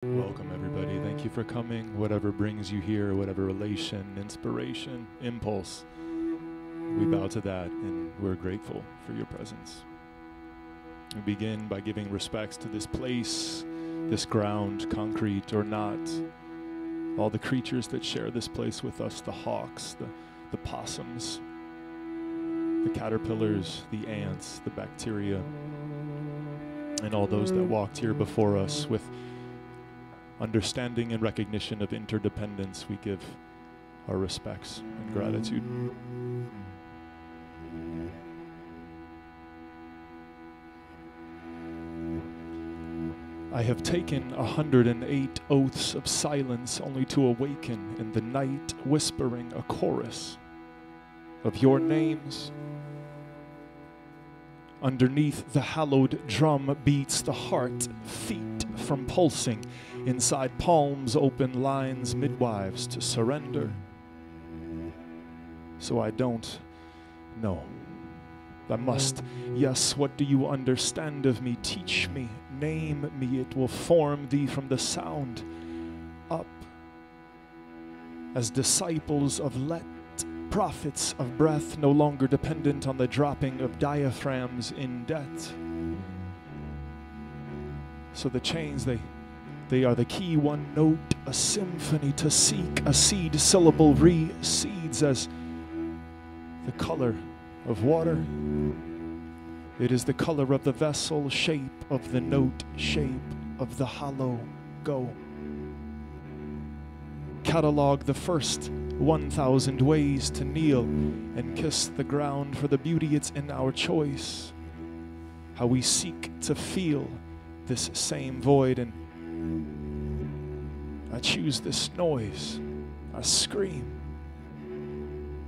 Welcome, everybody. Thank you for coming. Whatever brings you here, whatever relation, inspiration, impulse, we bow to that, and we're grateful for your presence. We begin by giving respects to this place, this ground, concrete or not, all the creatures that share this place with us, the hawks, the possums, the caterpillars, the ants, the bacteria, and all those that walked here before us with understanding and recognition of interdependence. We give our respects and gratitude. I have taken 108 oaths of silence only to awaken in the night whispering a chorus of your names. Underneath the hallowed drum beats the heart, feet from pulsing. Inside palms open lines, midwives to surrender. So I don't know. I must. Yes, what do you understand of me? Teach me, name me. It will form thee from the sound up. As disciples of let, prophets of breath, no longer dependent on the dropping of diaphragms in debt. So the chains, they are the key, one note, a symphony to seek, a seed syllable reseeds as the color of water. It is the color of the vessel, shape of the note, shape of the hollow go. Catalog the first 1,000 ways to kneel and kiss the ground for the beauty it's in our choice. How we seek to feel this same void, and I choose this noise. I scream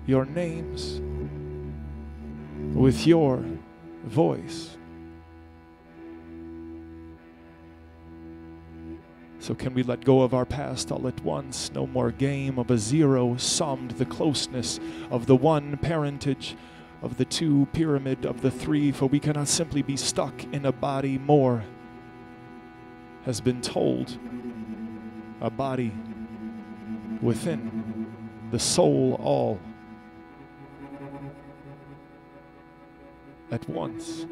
your names with your voice. So can we let go of our past all at once? No more game of a zero summed, the closeness of the one, parentage of the two, pyramid of the three, for we cannot simply be stuck in a body. More has been told. A body within the soul, all at once.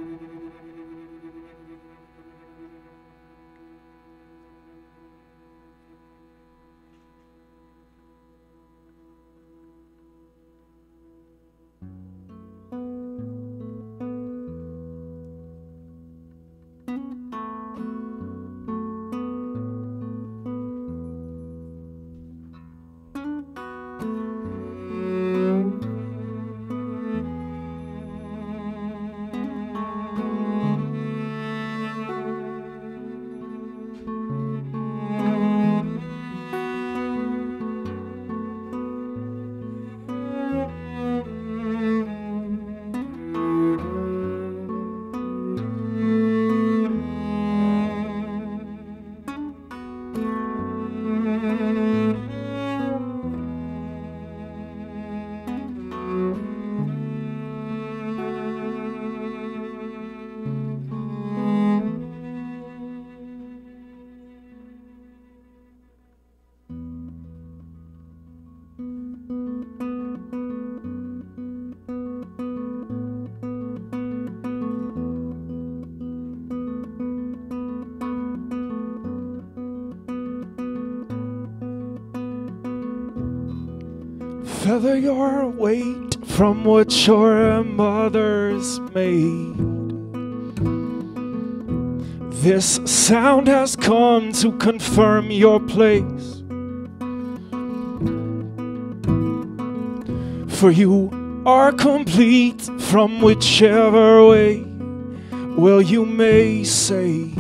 Feather your weight from what your mother's made. This sound has come to confirm your place. For you are complete from whichever way, well, you may say.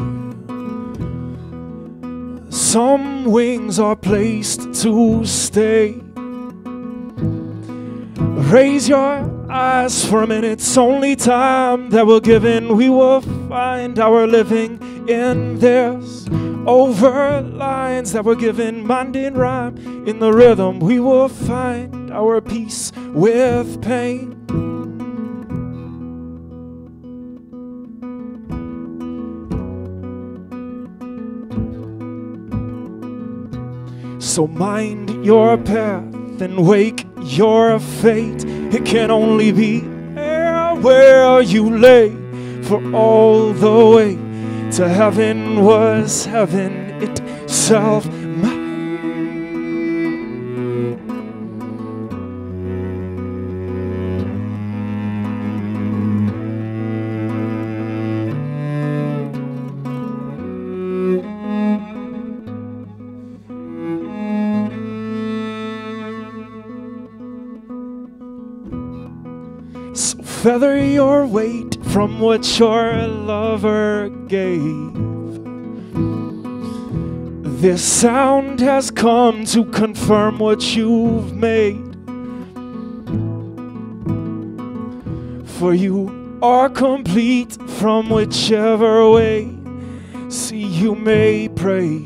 Some wings are placed to stay. Raise your eyes for a minute, it's only time that we're given. We will find our living in this. Over lines that were given, mind in rhyme. In the rhythm, we will find our peace with pain. So mind your path and wake your fate. It can only be where you lay, for all the way to heaven was heaven itself. So feather your weight from what your lover gave. This sound has come to confirm what you've made. For you are complete from whichever way. See, you may pray.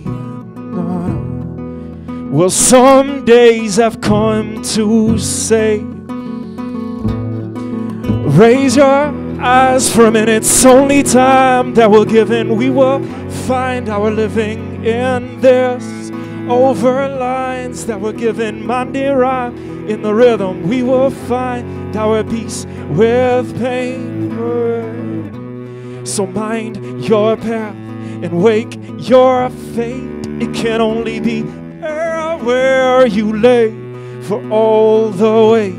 Well, some days have come to say, raise your eyes for a minute. It's only time that we're given. We will find our living in this. Over lines that were given. Monday rhyme in the rhythm. We will find our peace with pain. So mind your path and wake your fate. It can only be where you lay, for all the way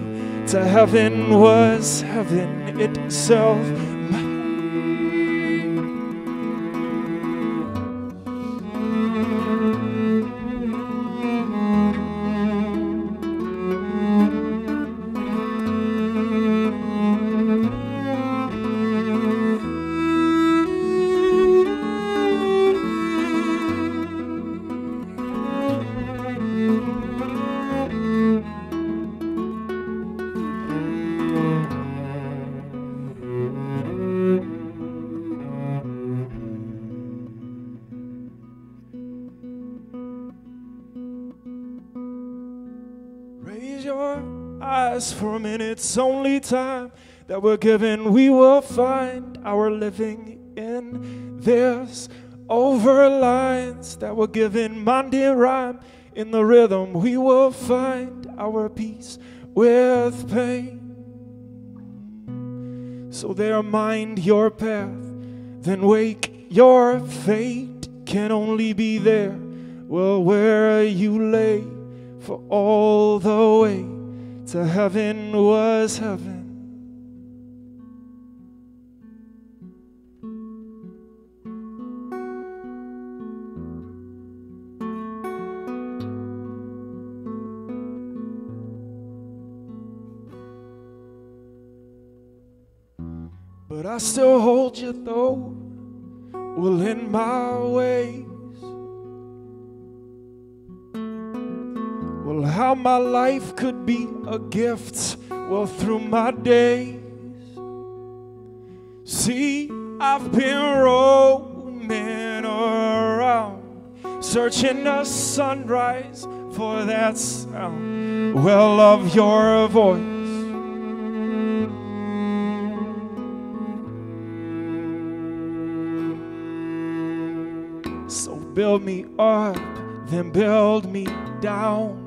to heaven was heaven itself. For a minute, it's only time that we're given. We will find our living in this. Over lines that were given. Monday rhyme in the rhythm. We will find our peace with pain. So there, mind your path, then wake your fate. Can only be there, well, where you lay, for all the way to heaven was heaven. But I still hold you though, well, in my ways. Well, how my life could be a gift, well, through my days. See, I've been roaming around, searching the sunrise for that sound, well, of your voice. So build me up, then build me down.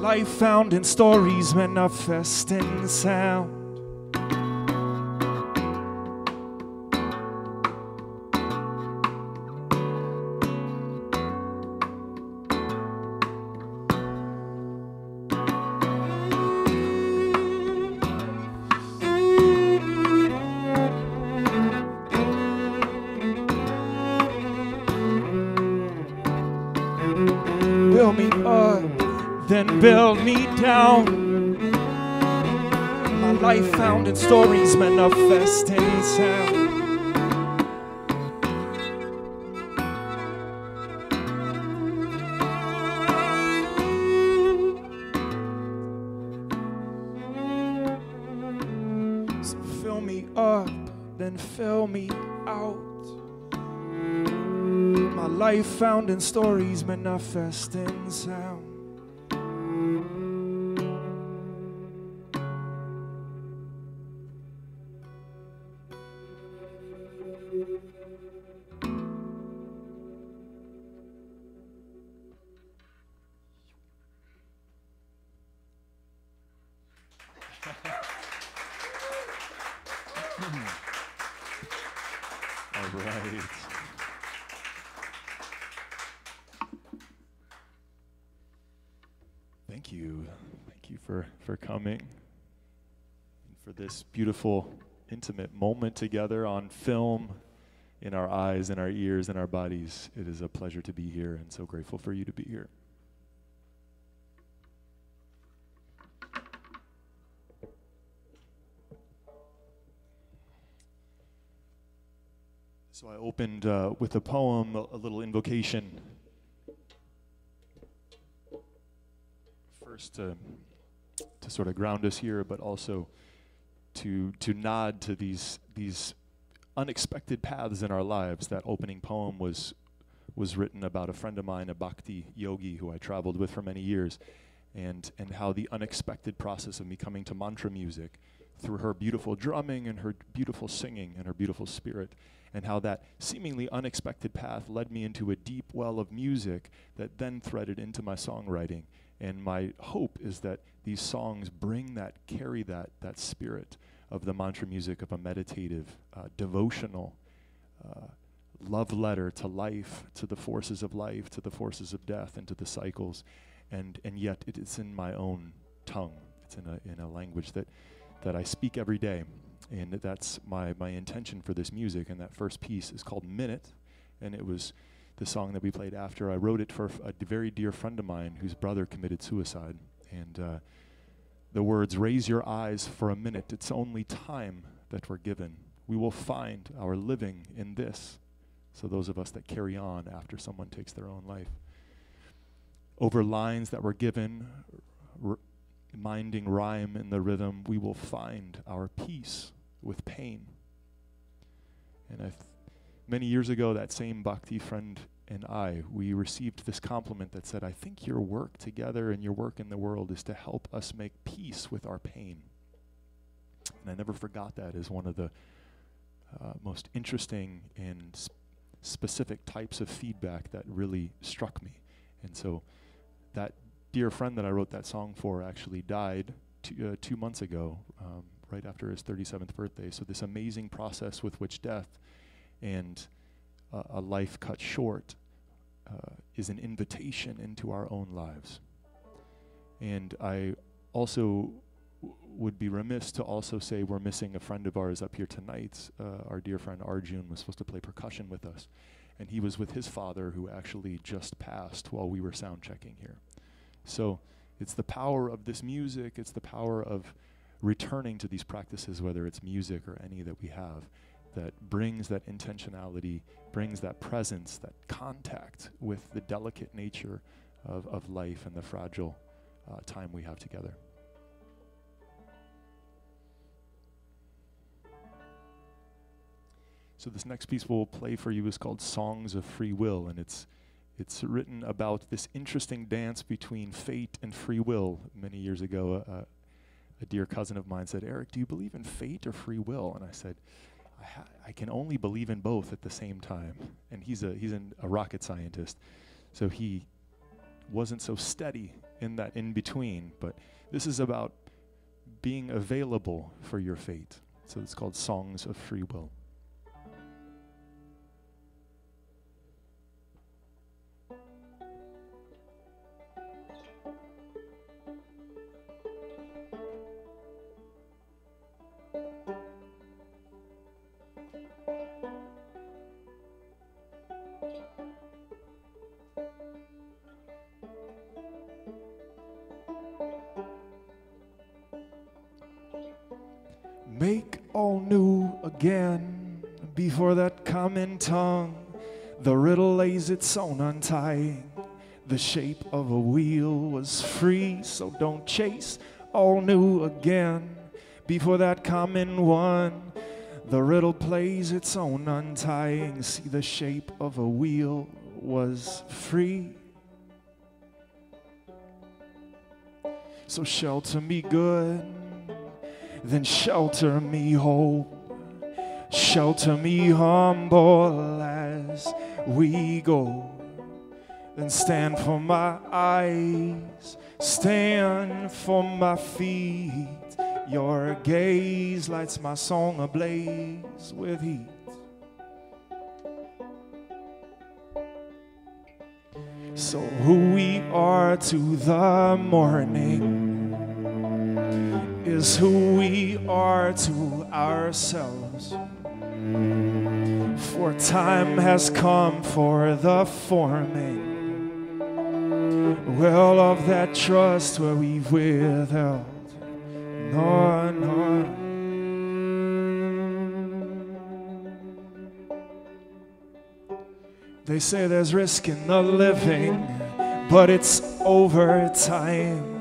Life found in stories manifest in sound. Build me up, then build me down. My life found in stories manifest in sound. So fill me up, then fill me out. My life found in stories manifest in sound. Right. Thank you. Thank you for coming and for this beautiful, intimate moment together on film, in our eyes, in our ears, in our bodies. It is a pleasure to be here, and so grateful for you to be here. So I opened with a poem, a little invocation. First to sort of ground us here, but also to nod to these unexpected paths in our lives. That opening poem was written about a friend of mine, a bhakti yogi who I traveled with for many years, and how the unexpected process of me coming to mantra music through her beautiful drumming and her beautiful singing and her beautiful spirit, and how that seemingly unexpected path led me into a deep well of music that then threaded into my songwriting. And my hope is that these songs carry that spirit of the mantra music of a meditative, devotional love letter to life, to the forces of life, to the forces of death, and to the cycles. And yet it is in my own tongue. It's in a language that I speak every day. And that's my intention for this music. And that first piece is called Minute, and it was the song that we played after. I wrote it for a very dear friend of mine whose brother committed suicide. And the words, "Raise your eyes for a minute. It's only time that we're given. We will find our living in this." So those of us that carry on after someone takes their own life. Over lines that were given, minding rhyme in the rhythm, we will find our peace with pain. And many years ago, that same bhakti friend and we received this compliment that said, "I think your work together and your work in the world is to help us make peace with our pain." And I never forgot that as one of the most interesting and specific types of feedback that really struck me. And so that dear friend that I wrote that song for actually died 2 months ago, right after his 37th birthday. So this amazing process with which death and a life cut short is an invitation into our own lives. And I also would be remiss to also say we're missing a friend of ours up here tonight. Our dear friend Arjun was supposed to play percussion with us, and he was with his father, who actually just passed while we were sound checking here. So it's the power of this music, it's the power of returning to these practices, whether it's music or any that we have, that brings that intentionality, brings that presence, that contact with the delicate nature of life and the fragile time we have together. So this next piece we'll play for you is called Songs of Free Will, and it's written about this interesting dance between fate and free will. Many years ago, a dear cousin of mine said, "Eric, do you believe in fate or free will?" And I said, I can only believe in both at the same time. And he's a rocket scientist, so he wasn't so steady in that in between. But this is about being available for your fate. So it's called Songs of Free Will. Make all new again before that common tongue. The riddle lays its own untying. The shape of a wheel was free, so don't chase all new again before that common one. The riddle plays its own untying. See, the shape of a wheel was free. So shelter me good, then shelter me whole. Shelter me humble as we go. Then stand for my eyes, stand for my feet. Your gaze lights my song ablaze with heat. So who we are to the morning is who we are to ourselves. For time has come for the forming, well, of that trust where we've withheld. No, no. They say there's risk in the living, but it's over time.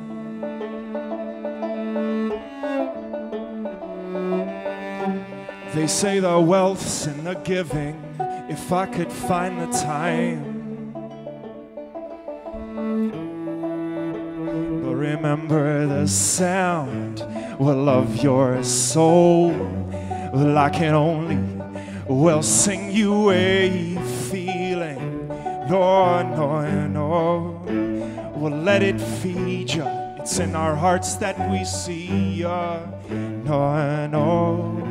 They say the wealth's in the giving, if I could find the time. But remember the sound, well, of your soul. Well, I can only, well, sing you a feeling. No, no, no. Well, let it feed you. It's in our hearts that we see ya. No, no.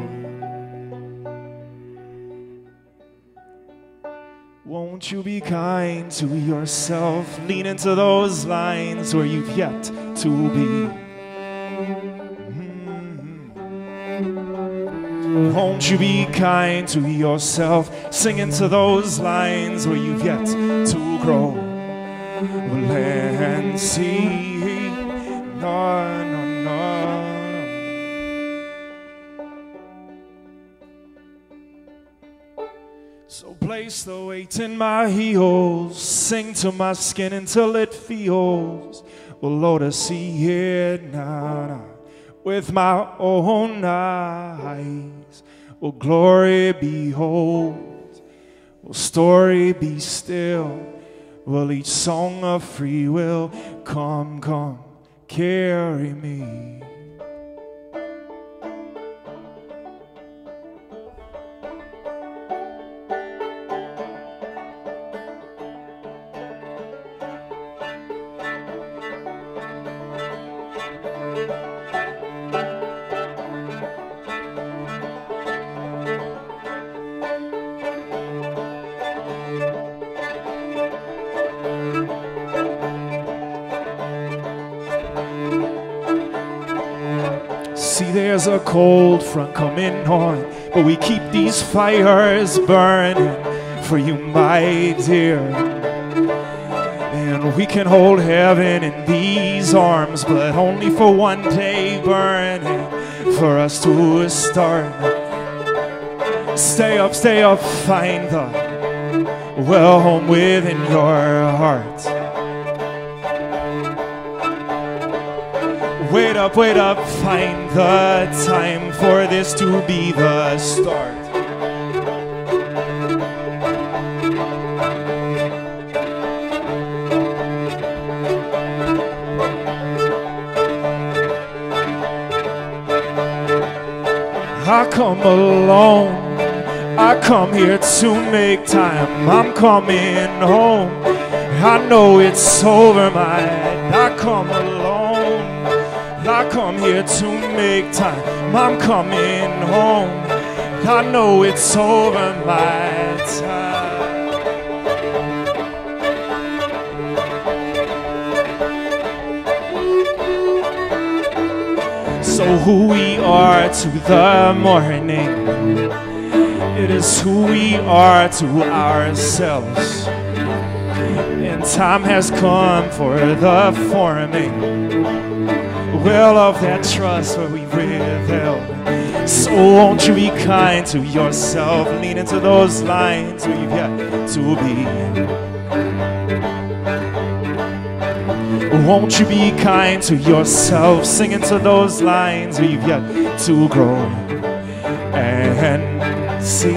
Won't you be kind to yourself? Lean into those lines where you've yet to be. Won't you be kind to yourself? Sing into those lines where you've yet to grow. Well, and see. No, no, no. So place the weight in my heels, sing to my skin until it feels, well, Lord, to see it now, with my own eyes. Will glory behold, will story be still, will each song of free will come, come, carry me. See, there's a cold front coming on, but we keep these fires burning for you, my dear. And we can hold heaven in these arms, but only for one day burning for us to start. Stay up, find the well home within your heart. Wait up, find the time for this to be the start. I come alone, I come here to make time. I'm coming home, I know it's over my head. I come alone, I come here to make time. I'm coming home, I know it's over my time. So who we are to the morning, it is who we are to ourselves. And time has come for the forming, well, of that trust where we withheld. So won't you be kind to yourself? Lean into those lines where you've yet to be. Won't you be kind to yourself? Sing into those lines where you've yet to grow and see.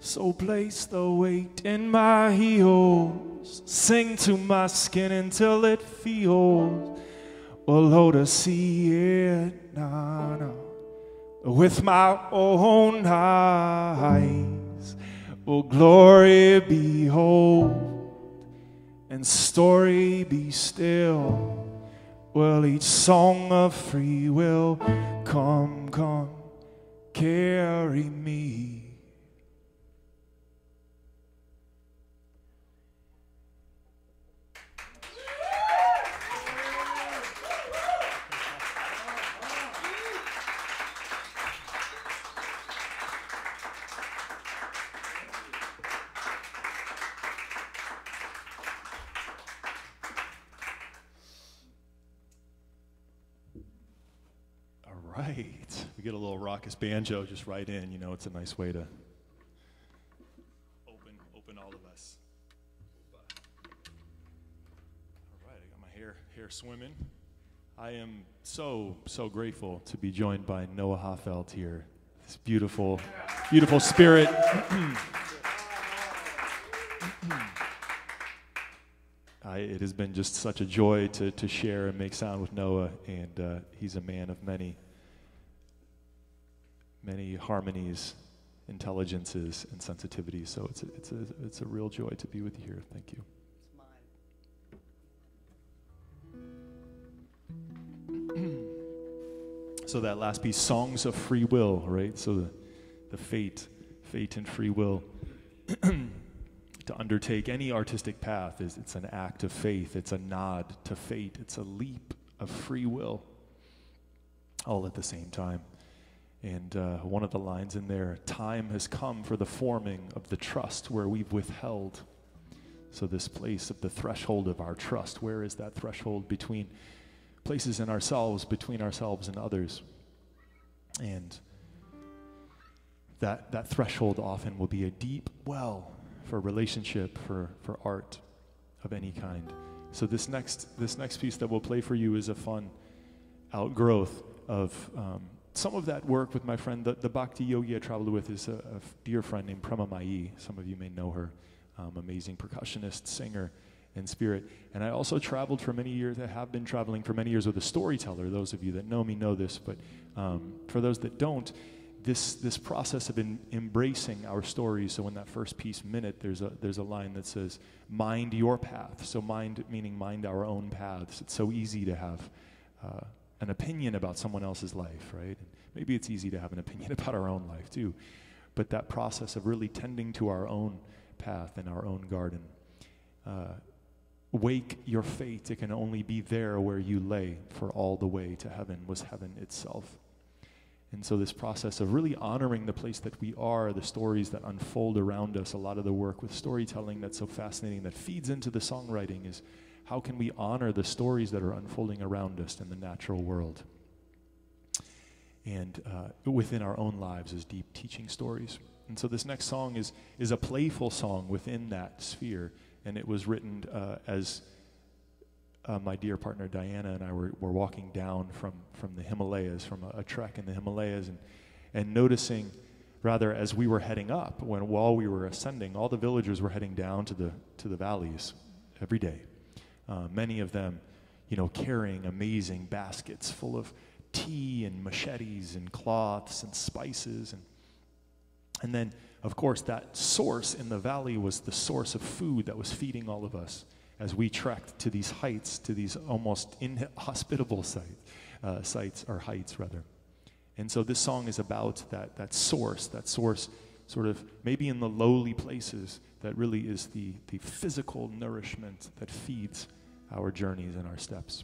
So place the weight in my heels, feels. Sing to my skin until it feels. Oh, to see it, nah, nah. With my own eyes, will glory behold, and story be still. Will each song of free will come, come, carry me. Right. We get a little raucous banjo just right in. You know, it's a nice way to open all of us. All right, I got my hair swimming. I am so grateful to be joined by Noah Hoffeld here. This beautiful spirit. It has been just such a joy to share and make sound with Noah, and he's a man of many harmonies, intelligences, and sensitivities. So it's a real joy to be with you here. Thank you. It's mine. So that last piece, songs of free will, right? So the fate and free will. To undertake any artistic path it's an act of faith. It's a nod to fate. It's a leap of free will, all at the same time. And one of the lines in there, time has come for the forming of the trust where we've withheld. So this place of the threshold of our trust, where is that threshold between places in ourselves, between ourselves and others? And that threshold often will be a deep well for relationship, for art of any kind. So this next piece that we'll play for you is a fun outgrowth of some of that work with my friend. The Bhakti yogi I traveled with is a dear friend named Prema Mai. Some of you may know her. Amazing percussionist, singer, and spirit. And I also traveled for many years. I have been traveling for many years with a storyteller. Those of you that know me know this, but for those that don't, this process of embracing our stories. So in that first piece, Minute, there's a line that says, mind your path. So mind, meaning mind our own paths. It's so easy to have an opinion about someone else's life, right? And maybe it's easy to have an opinion about our own life too. But that process of really tending to our own path in our own garden. Wake your fate, it can only be there where you lay, for all the way to heaven was heaven itself. And so this process of really honoring the place that we are, the stories that unfold around us, a lot of the work with storytelling that's so fascinating, that feeds into the songwriting, is how can we honor the stories that are unfolding around us in the natural world? And within our own lives as deep teaching stories. And so this next song is a playful song within that sphere, and it was written as my dear partner Diana and I were walking down from the Himalayas, from a trek in the Himalayas, and noticing, rather, as we were heading up, while we were ascending, all the villagers were heading down to the valleys every day. Many of them, carrying amazing baskets full of tea and machetes and cloths and spices, and then, of course, that source in the valley was the source of food that was feeding all of us as we trekked to these heights, to these almost inhospitable sites, or heights, rather. And so this song is about that source sort of maybe in the lowly places, that really is the physical nourishment that feeds our journeys and our steps.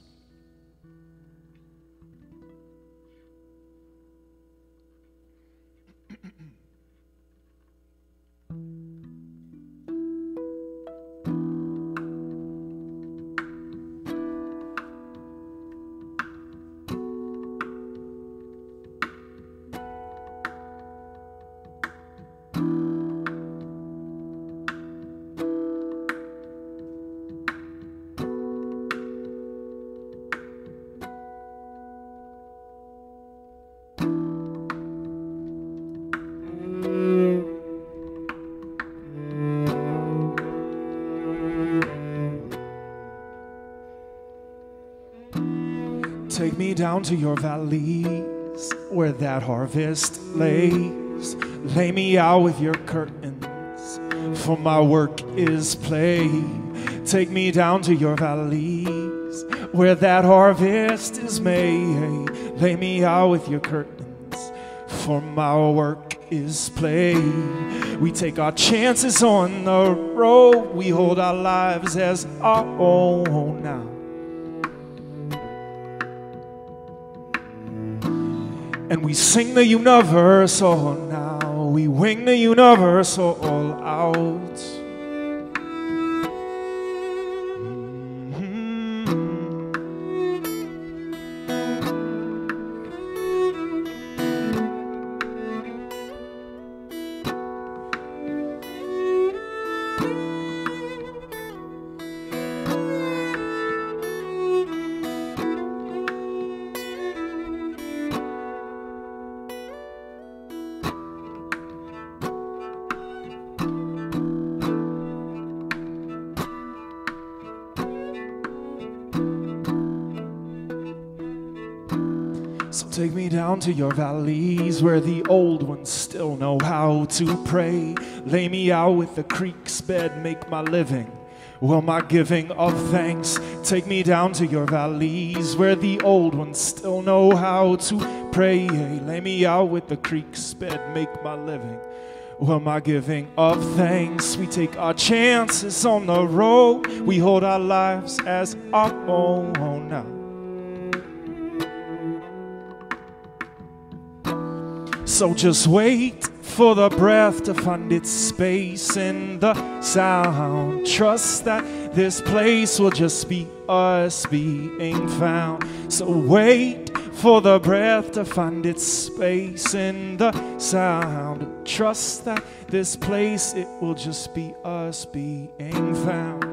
take me down to your valleys where that harvest lays. Lay me out with your curtains, for my work is play. Take me down to your valleys where that harvest is made. Lay me out with your curtains, for my work is play. We take our chances on the road. We hold our lives as our own now. And we sing the universal now. We wing the universal all out. So take me down to your valleys where the old ones still know how to pray. Lay me out with the creek's bed, make my living, well, my giving of thanks. Take me down to your valleys where the old ones still know how to pray. Lay me out with the creek's bed, make my living, well, my giving of thanks. We take our chances on the road. We hold our lives as our own now. So just wait for the breath to find its space in the sound. Trust that this place will just be us being found. So wait for the breath to find its space in the sound. Trust that this place, it will just be us being found.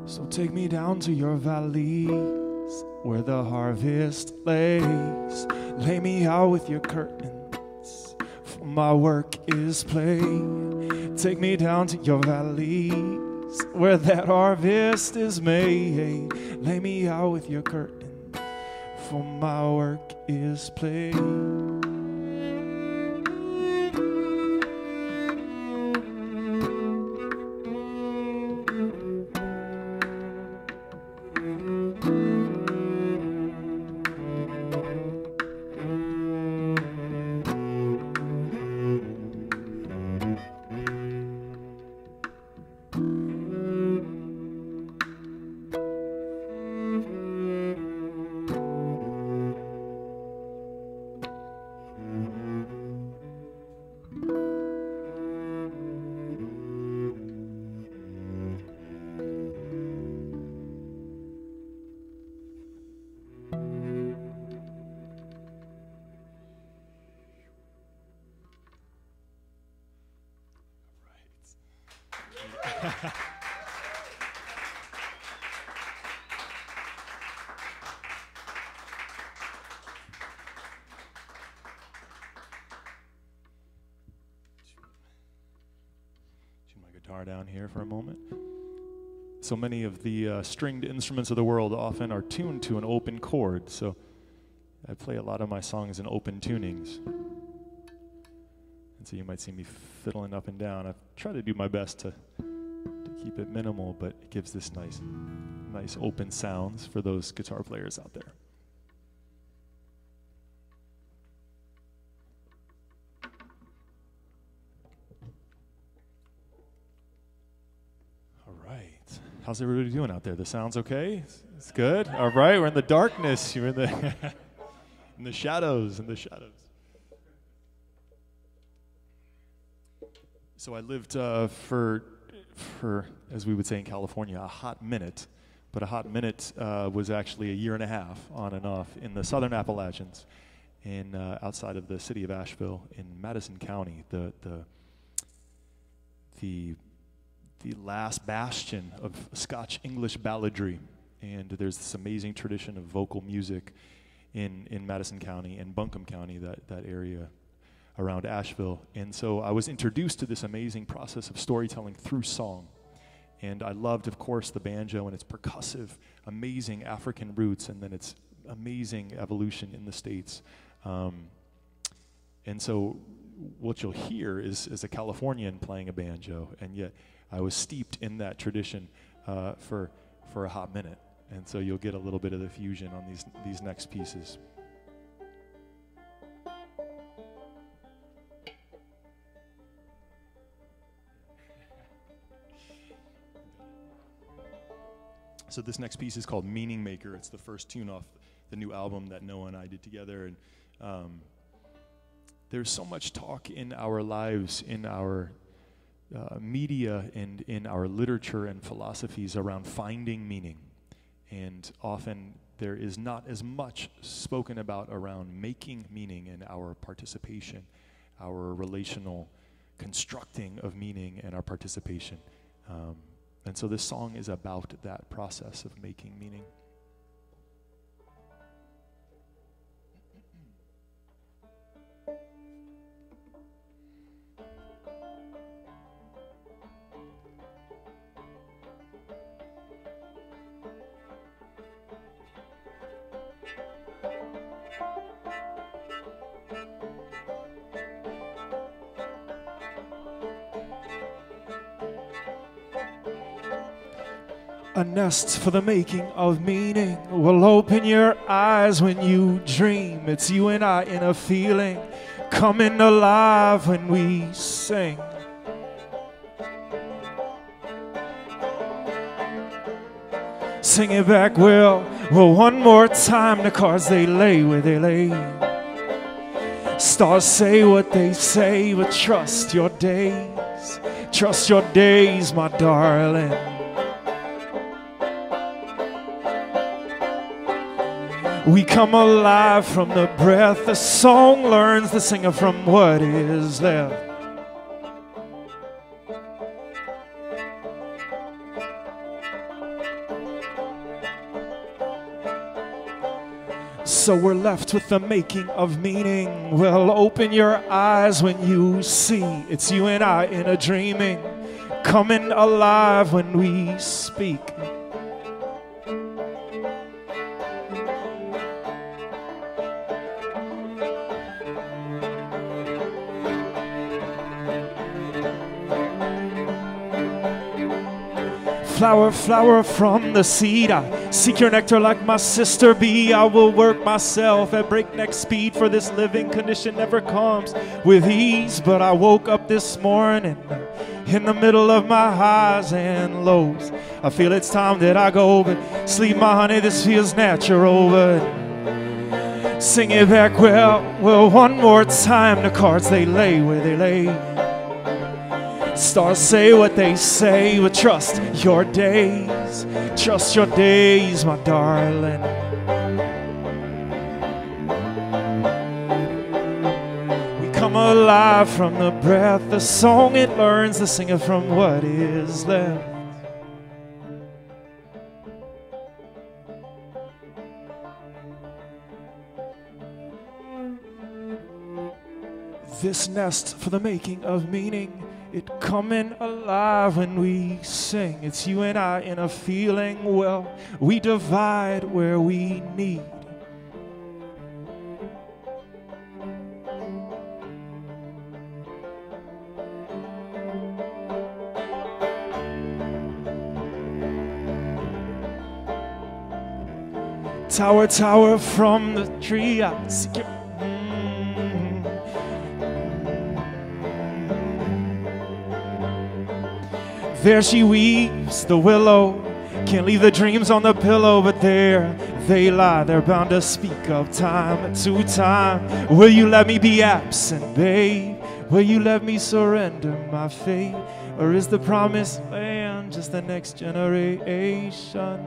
So take me down to your valleys where the harvest lays. Lay me out with your curtains, for my work is play. Take me down to your valleys where that harvest is made. Lay me out with your curtains, for my work is play. Guitar down here for a moment. So many of the stringed instruments of the world often are tuned to an open chord, so I play a lot of my songs in open tunings. And so you might see me fiddling up and down. I've tried to do my best to keep it minimal, but it gives this nice open sounds for those guitar players out there. How's everybody doing out there? The sound's okay? It's good? All right, we're in the darkness. You're in the in the shadows, So I lived for, as we would say in California, a hot minute But a hot minute was actually a year and a half on and off in the southern Appalachians, in outside of the city of Asheville in Madison County, the last bastion of Scotch English balladry. And there's this amazing tradition of vocal music in Madison County and Buncombe County, that area around Asheville. And so I was introduced to this amazing process of storytelling through song. And I loved, of course, the banjo and its percussive, amazing African roots, and then its amazing evolution in the States. And so what you'll hear is a Californian playing a banjo, and yet I was steeped in that tradition for a hot minute. And so you'll get a little bit of the fusion on these next pieces. So this next piece is called Meaning Maker. It's the first tune off the new album that Noah and I did together. And there's so much talk in our lives, in our media, and in our literature and philosophies around finding meaning. And often there is not as much spoken about around making meaning and our participation, our relational constructing of meaning and our participation. And so this song is about that process of making meaning. A nest for the making of meaning will open your eyes when you dream. It's you and I in a feeling, coming alive when we sing. Sing it back, well, one more time. The cards they lay where they lay. Stars say what they say, but trust your days. Trust your days, my darling. We come alive from the breath. The song learns the singer from what is left. So we're left with the making of meaning. Well, open your eyes when you see. It's you and I in a dreaming, coming alive when we speak. Flower, flower from the seed, I seek your nectar like my sister bee. I will work myself at breakneck speed, for this living condition never comes with ease. But I woke up this morning in the middle of my highs and lows. I feel it's time that I go, but sleep, my honey, this feels natural. But sing it back, well, one more time. The cards they lay where they lay. Stars say what they say, but trust your days. Trust your days, my darling. We come alive from the breath. The song it learns, the singer from what is left. This nest for the making of meaning, it coming alive when we sing. It's you and I in a feeling, well, we divide where we need. Tower, tower from the tree, I seek your There she weaves, the willow. Can't leave the dreams on the pillow, but there they lie. They're bound to speak of time to time. Will you let me be absent, babe? Will you let me surrender my fate? Or is the promised land just the next generation?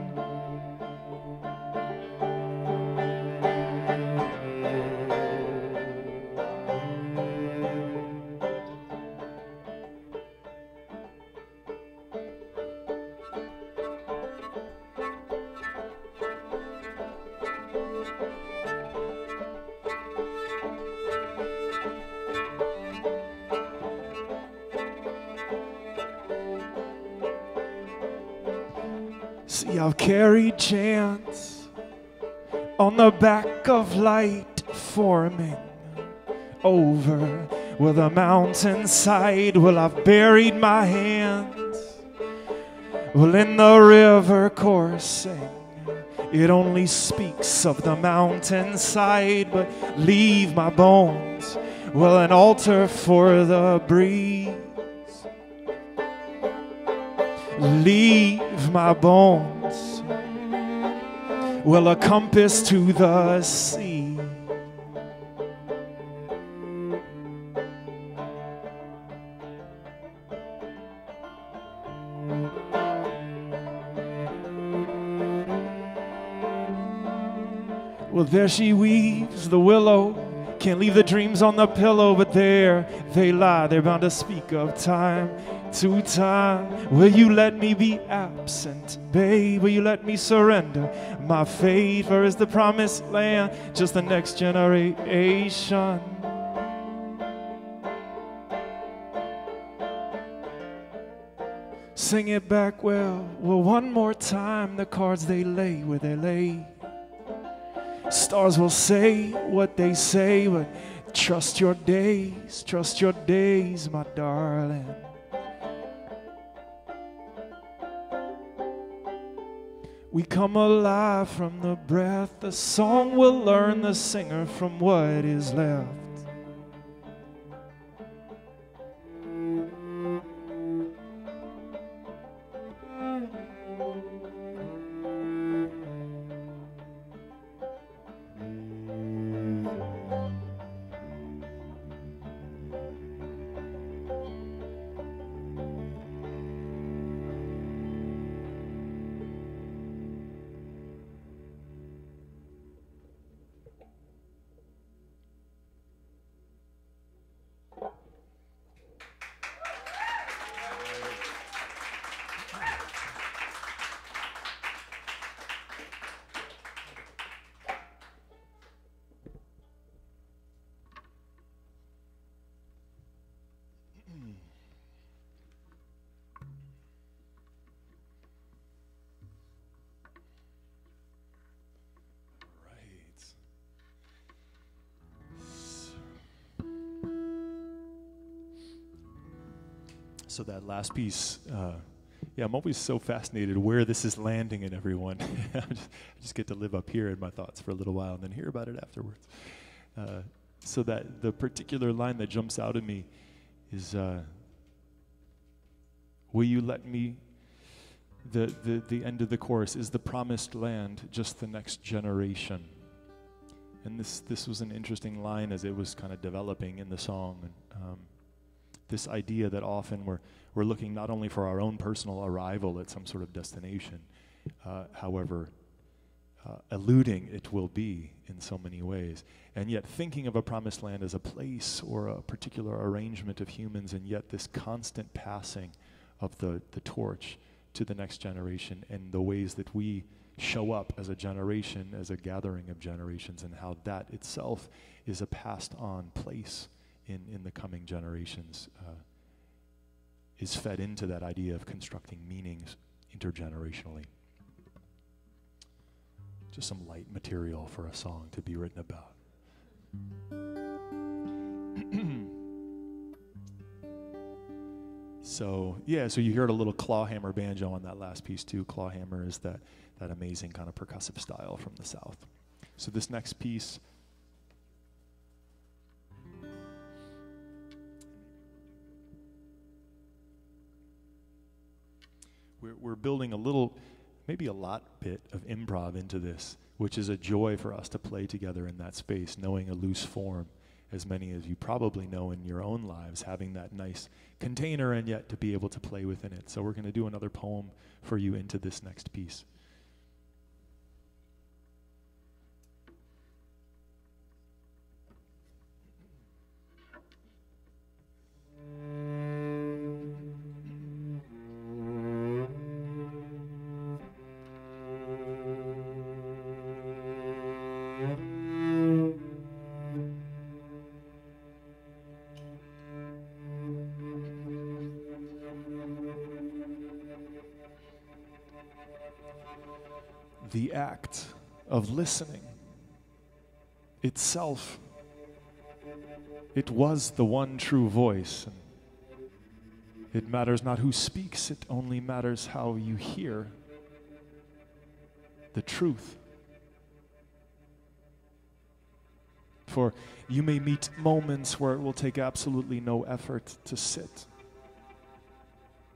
See, I've carried chance on the back of light forming over with a mountainside. Well, I've buried my hands, well, in the river coursing. It only speaks of the mountainside, but leave my bones, well, an altar for the breeze. Leave my bones, well, a compass to the sea. Well, there she weaves the willow. Can't leave the dreams on the pillow, but there they lie. They're bound to speak of time to time. Will you let me be absent, babe? Will you let me surrender my fate? For is the promised land just the next generation? Sing it back well, one more time. The cards they lay where they lay. Stars will say what they say, but trust your days, my darling. We come alive from the breath. The song will learn the singer from what is left. So that last piece, yeah, I'm always so fascinated where this is landing in everyone. I just get to live up here in my thoughts for a little while and then hear about it afterwards. So that the particular line that jumps out at me is, will you let me, the end of the chorus, is the promised land just the next generation? And this was an interesting line as it was kind of developing in the song. And, this idea that often we're looking not only for our own personal arrival at some sort of destination, however eluding it will be in so many ways, and yet thinking of a promised land as a place or a particular arrangement of humans, and yet this constant passing of the torch to the next generation, and the ways that we show up as a generation, as a gathering of generations, and how that itself is a passed on place in the coming generations, is fed into that idea of constructing meanings intergenerationally. Just some light material for a song to be written about. So you heard a little clawhammer banjo on that last piece too. Clawhammer is that amazing kind of percussive style from the South. So this next piece, we're building a little, maybe a lot bit of improv into this, which is a joy for us to play together in that space, knowing a loose form, as many as you probably know in your own lives, having that nice container and yet to be able to play within it. So we're going to do another poem for you into this next piece. The act of listening itself, it was the one true voice. And it matters not who speaks, it only matters how you hear the truth. For you may meet moments where it will take absolutely no effort to sit.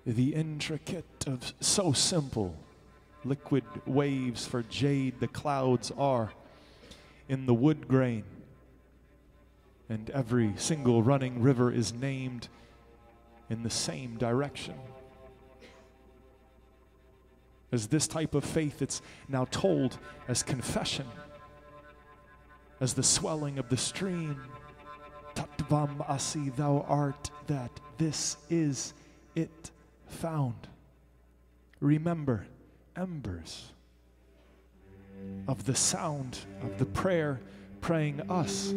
The intricate of so simple, liquid waves for jade the clouds are in the wood grain, and every single running river is named in the same direction. As this type of faith, it's now told as confession, as the swelling of the stream. Tattvam asi, thou art that, this is it found. Remember, embers of the sound of the prayer praying us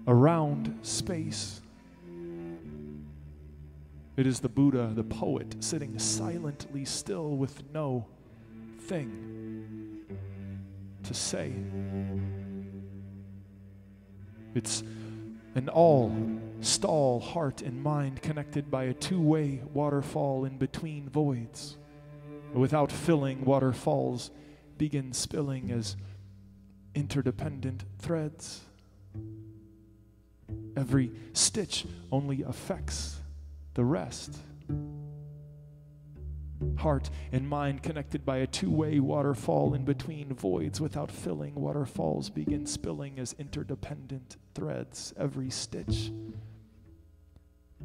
around space. It is the Buddha, the poet, sitting silently still with no thing to say. It's an all-stall heart and mind connected by a two-way waterfall in between voids. Without filling, waterfalls begin spilling as interdependent threads. Every stitch only affects the rest. Heart and mind connected by a two-way waterfall in between voids. Without filling, waterfalls begin spilling as interdependent threads. Every stitch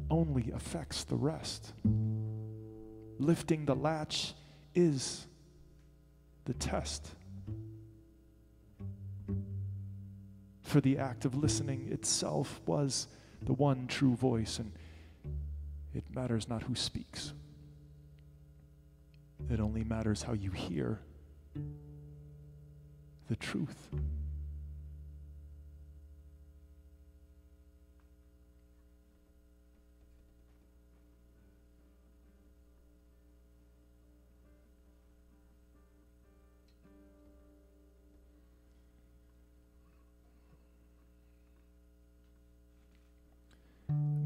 only affects the rest. Lifting the latch is the test. For the act of listening itself was the one true voice, and it matters not who speaks. It only matters how you hear the truth.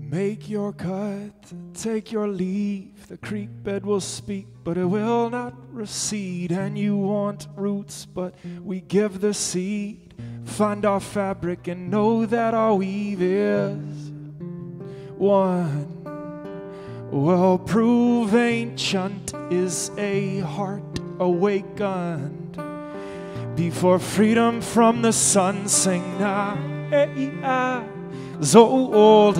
Make your cut, take your leave. The creek bed will speak, but it will not recede. And you want roots, but we give the seed. Find our fabric and know that our weave is one. Well, prove ancient is a heart awakened. Before freedom from the sun, sing now. So old,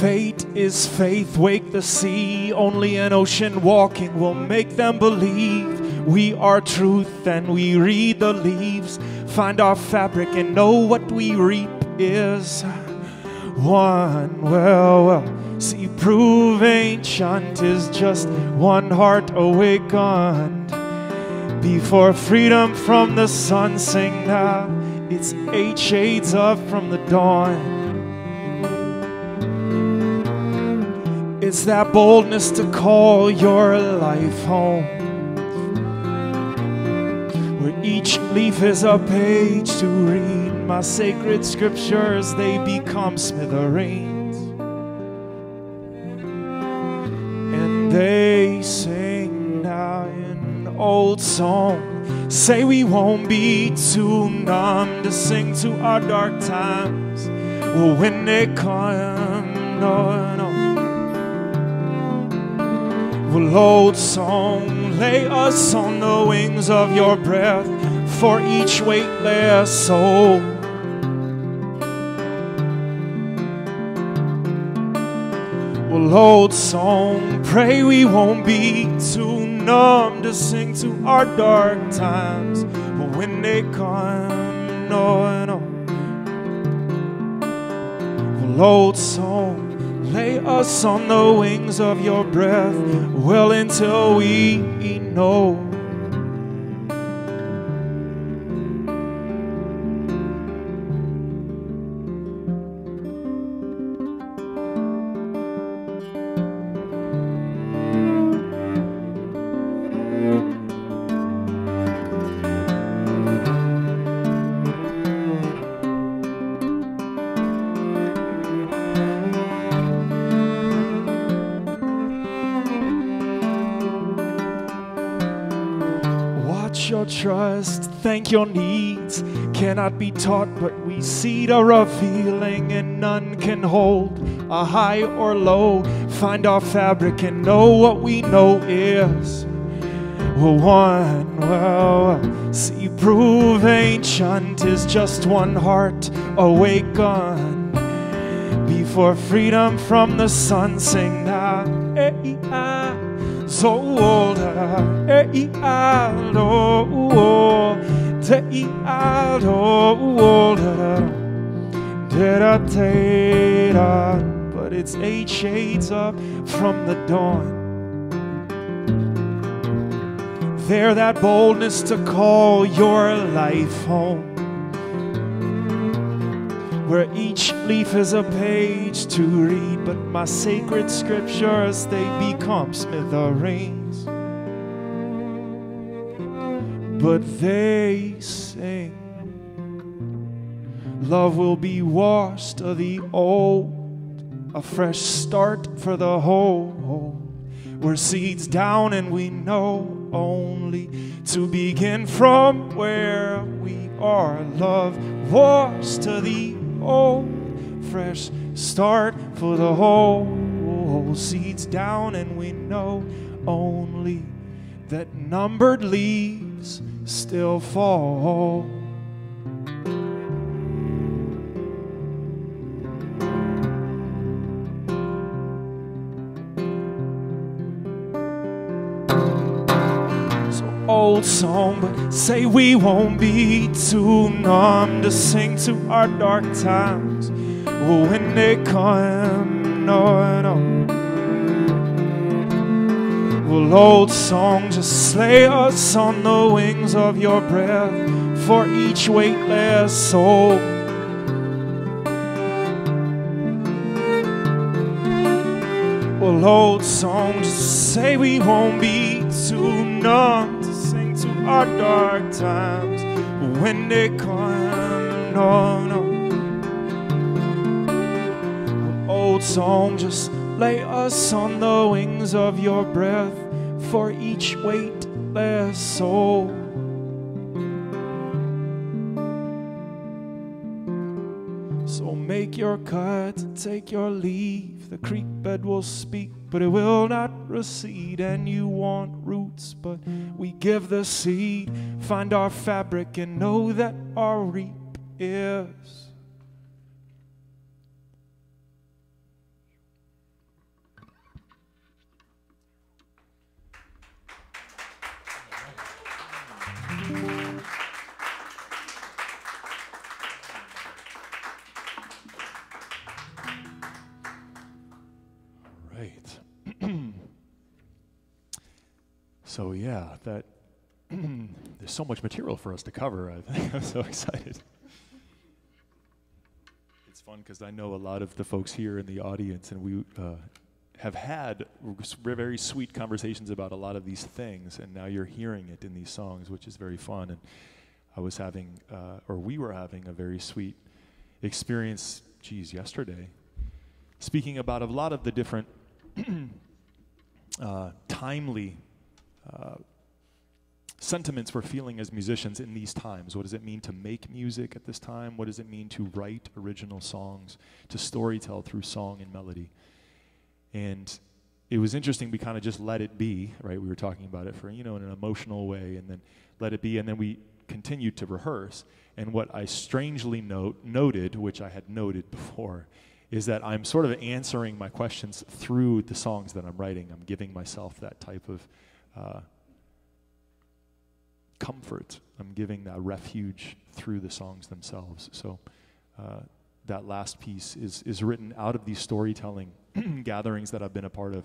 Fate is faith, wake the sea. Only an ocean walking will make them believe. We are truth and we read the leaves. Find our fabric and know what we reap is one. Well, see, prove ancient is just one heart awakened. Before freedom from the sun, sing now. It's 8 shades up from the dawn. It's that boldness to call your life home, where each leaf is a page to read. My sacred scriptures, they become smithereens. And they sing now in old song, say we won't be too numb to sing to our dark times. Well, when they come, no, no. Well, old song, lay us on the wings of your breath, for each weightless soul. Well, old song, pray we won't be too numb to sing to our dark times. But when they come, no, no. Well, Well, old song, lay us on the wings of your breath, well until we know. Your trust, thank your needs cannot be taught, but we see the revealing, and none can hold a high or low. Find our fabric and know what we know is one. Well, see, prove ancient is just one heart awakened before freedom from the sun. Sing now. So old, but it's 8 shades up from the dawn. There, that boldness to call your life home, where each leaf is a page to read, but my sacred scriptures, they become smithereens. But they sing, love will be washed of the old, a fresh start for the whole. We're seeds down and we know only to begin from where we are. Love washed to the old, fresh start for the whole. Seeds down and we know only that numbered leaves still fall. So old song, but say we won't be too numb to sing to our dark times when they come. No, no. Well, old song, just slay us on the wings of your breath for each weightless soul. Well, old song, just say we won't be too numb to sing to our dark times when they come. No, no. Well, old song, just lay us on the wings of your breath for each weightless soul. So make your cut, take your leave. The creek bed will speak, but it will not recede. And you want roots, but we give the seed. Find our fabric and know that our reap is. So yeah, that there's so much material for us to cover. I think I'm so excited. It's fun because I know a lot of the folks here in the audience, and we have had very sweet conversations about a lot of these things, and now you're hearing it in these songs, which is very fun. And I was having, or we were having, a very sweet experience, yesterday, speaking about a lot of the different timely sentiments we're feeling as musicians in these times. What does it mean to make music at this time? What does it mean to write original songs, to storytell through song and melody? And it was interesting, we kind of just let it be, right? We were talking about it for, in an emotional way, and then let it be, and then we continued to rehearse. And what I strangely noted, which I had noted before, is that I'm sort of answering my questions through the songs that I'm writing. I'm giving myself that type of comfort. I'm giving that refuge through the songs themselves. So that last piece is written out of these storytelling gatherings that I've been a part of,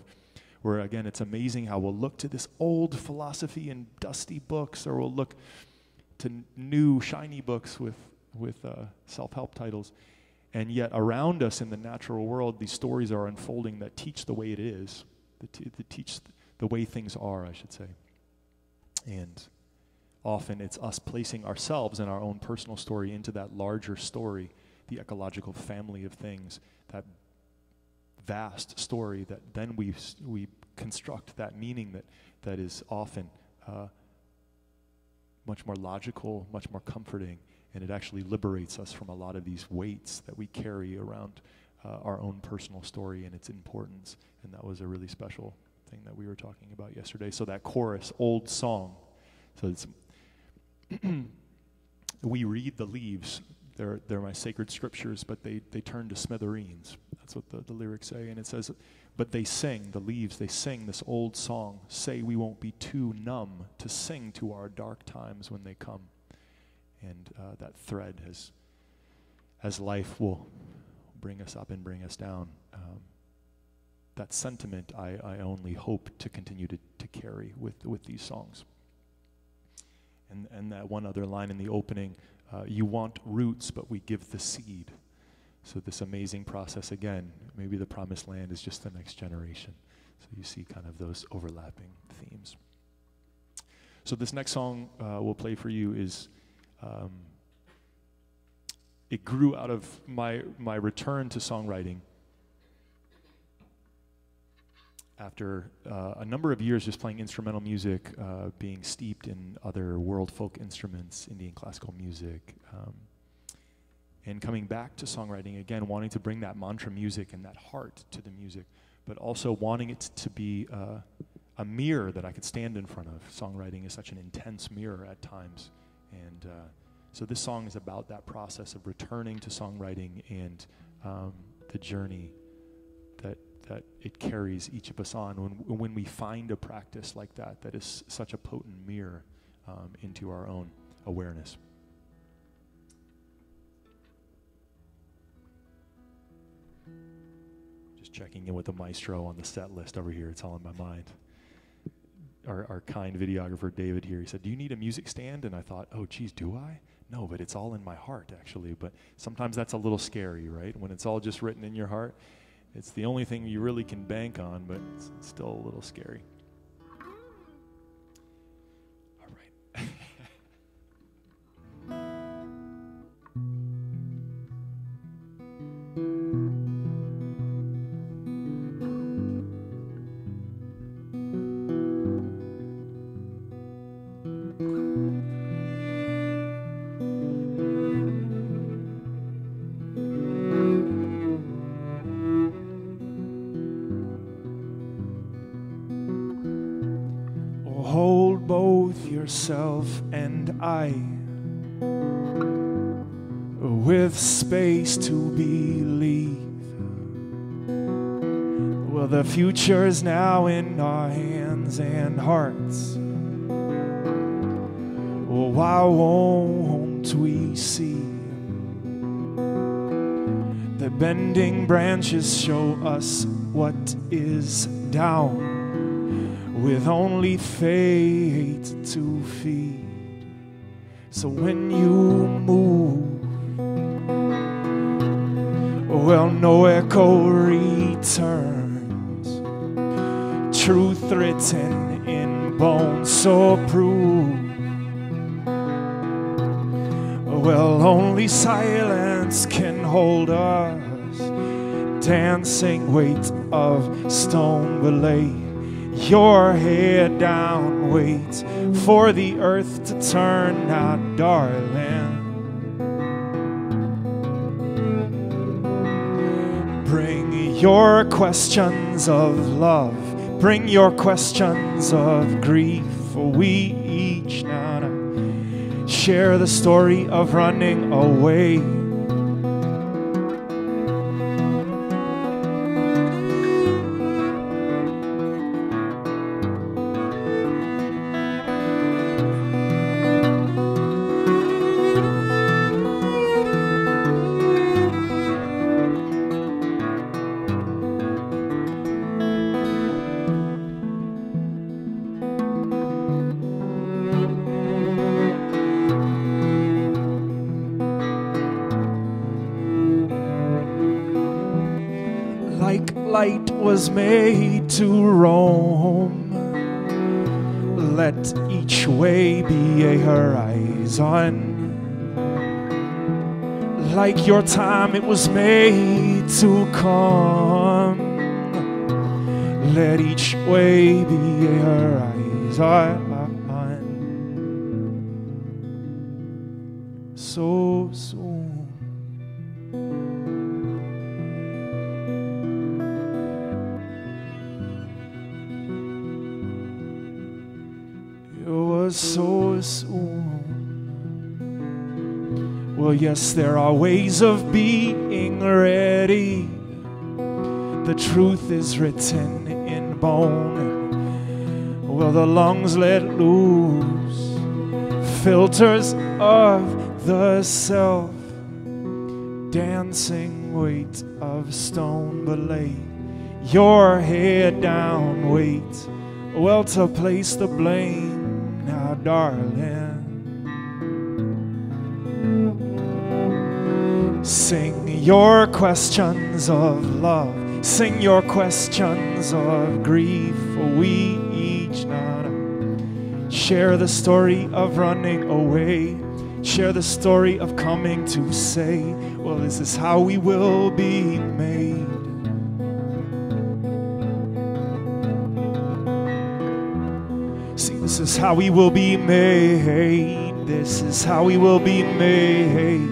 where again, it's amazing how we'll look to this old philosophy and dusty books, or we'll look to new shiny books with self-help titles, and yet around us in the natural world, these stories are unfolding that teach the way it is, that teach the way things are, I should say. And often it's us placing ourselves and our own personal story into that larger story, the ecological family of things, that vast story that then we construct that meaning that is often much more logical, much more comforting, and it actually liberates us from a lot of these weights that we carry around our own personal story and its importance. And that was a really special thing that we were talking about yesterday. So that chorus, old song, so it's we read the leaves. They're my sacred scriptures, but they turn to smithereens. That's what the lyrics say. And it says, but they sing, the leaves, they sing this old song, say we won't be too numb to sing to our dark times when they come. And that thread as life will bring us up and bring us down. That sentiment I only hope to continue to carry with these songs. And that one other line in the opening, you want roots, but we give the seed. So this amazing process again, maybe the promised land is just the next generation. So you see kind of those overlapping themes. So this next song we'll play for you is, it grew out of my return to songwriting after a number of years just playing instrumental music, being steeped in other world folk instruments, Indian classical music, and coming back to songwriting again, wanting to bring that mantra music and that heart to the music, but also wanting it to be a mirror that I could stand in front of. Songwriting is such an intense mirror at times. And so this song is about that process of returning to songwriting and the journey that it carries each of us on when we find a practice like that is such a potent mirror into our own awareness. Just checking in with the maestro on the set list over here. It's all in my mind. Our kind videographer, David, here, he said, do you need a music stand? And I thought, oh, geez, do I? No, but it's all in my heart, actually. But sometimes that's a little scary, right? When it's all just written in your heart. It's the only thing you really can bank on, but it's still a little scary. All right. Hold both yourself and I with space to believe. Well, the future is now in our hands and hearts. Well, why won't we see? The bending branches show us what is down, with only fate to feed. So when you move, well, no echo returns. Truth written in bone, so prove. Well, only silence can hold us. Dancing weight of stone belay. Your head down, wait for the earth to turn now, darling. Bring your questions of love, bring your questions of grief, for we each now share the story of running away. like light was made to roam. Let each way be a horizon. Like your time it was made to come. Let each way be a horizon. So soon. It was so soon. Well, yes, there are ways of being ready. The truth is written in bone. Well, the lungs let loose filters of the self, dancing weight of stone. But lay your head down, wait, well, to place the blame now, darling. Sing your questions of love, sing your questions of grief, for we each not share the story of running away, share the story of coming to say, well, this is how we will be made. See, this is how we will be made. This is how we will be made.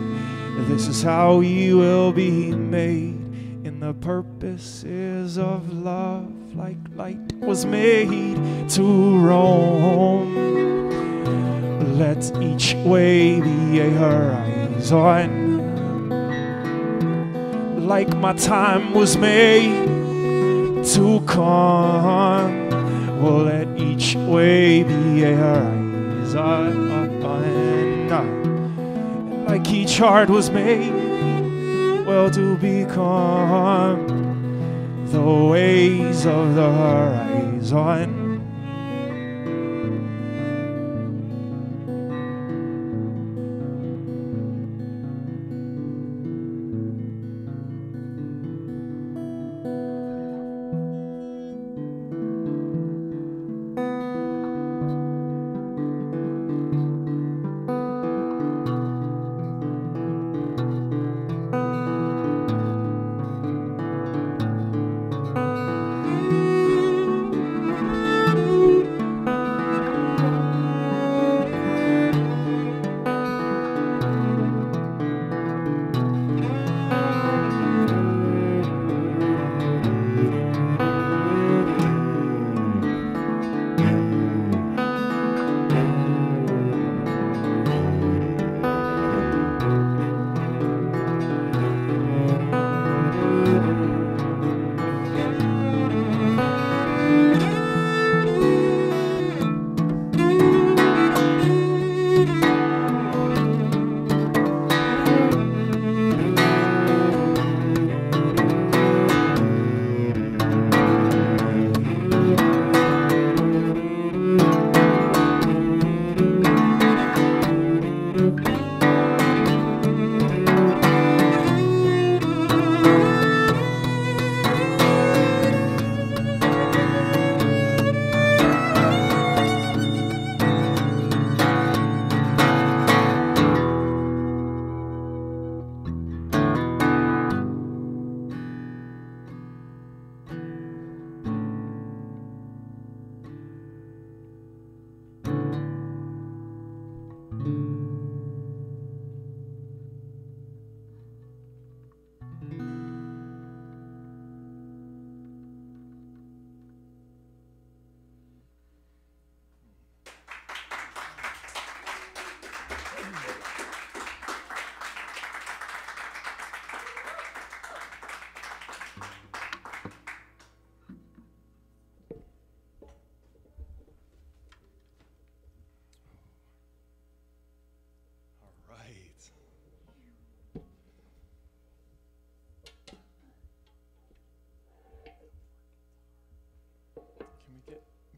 This is how we will be made in the purposes of love, like light was made to roam. Let each way be a horizon. Like my time was made to come. Well, let each way be a horizon. Like each heart was made, well, to become the ways of the horizon.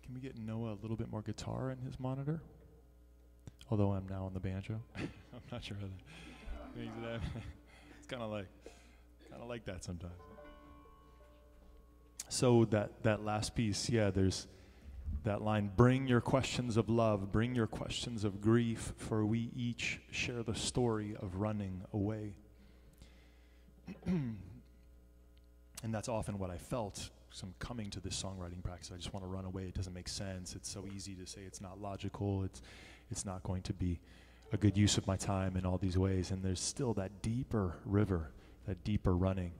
Can we get Noah a little bit more guitar in his monitor? Although I'm now on the banjo. I'm not sure how that. It's kind of like that sometimes. So that last piece, yeah, there's that line, bring your questions of love, bring your questions of grief, for we each share the story of running away. And that's often what I felt coming to this songwriting practice. I just want to run away. It doesn't make sense. It's so easy to say it's not logical. It's not going to be a good use of my time in all these ways. And there's still that deeper river, that deeper running,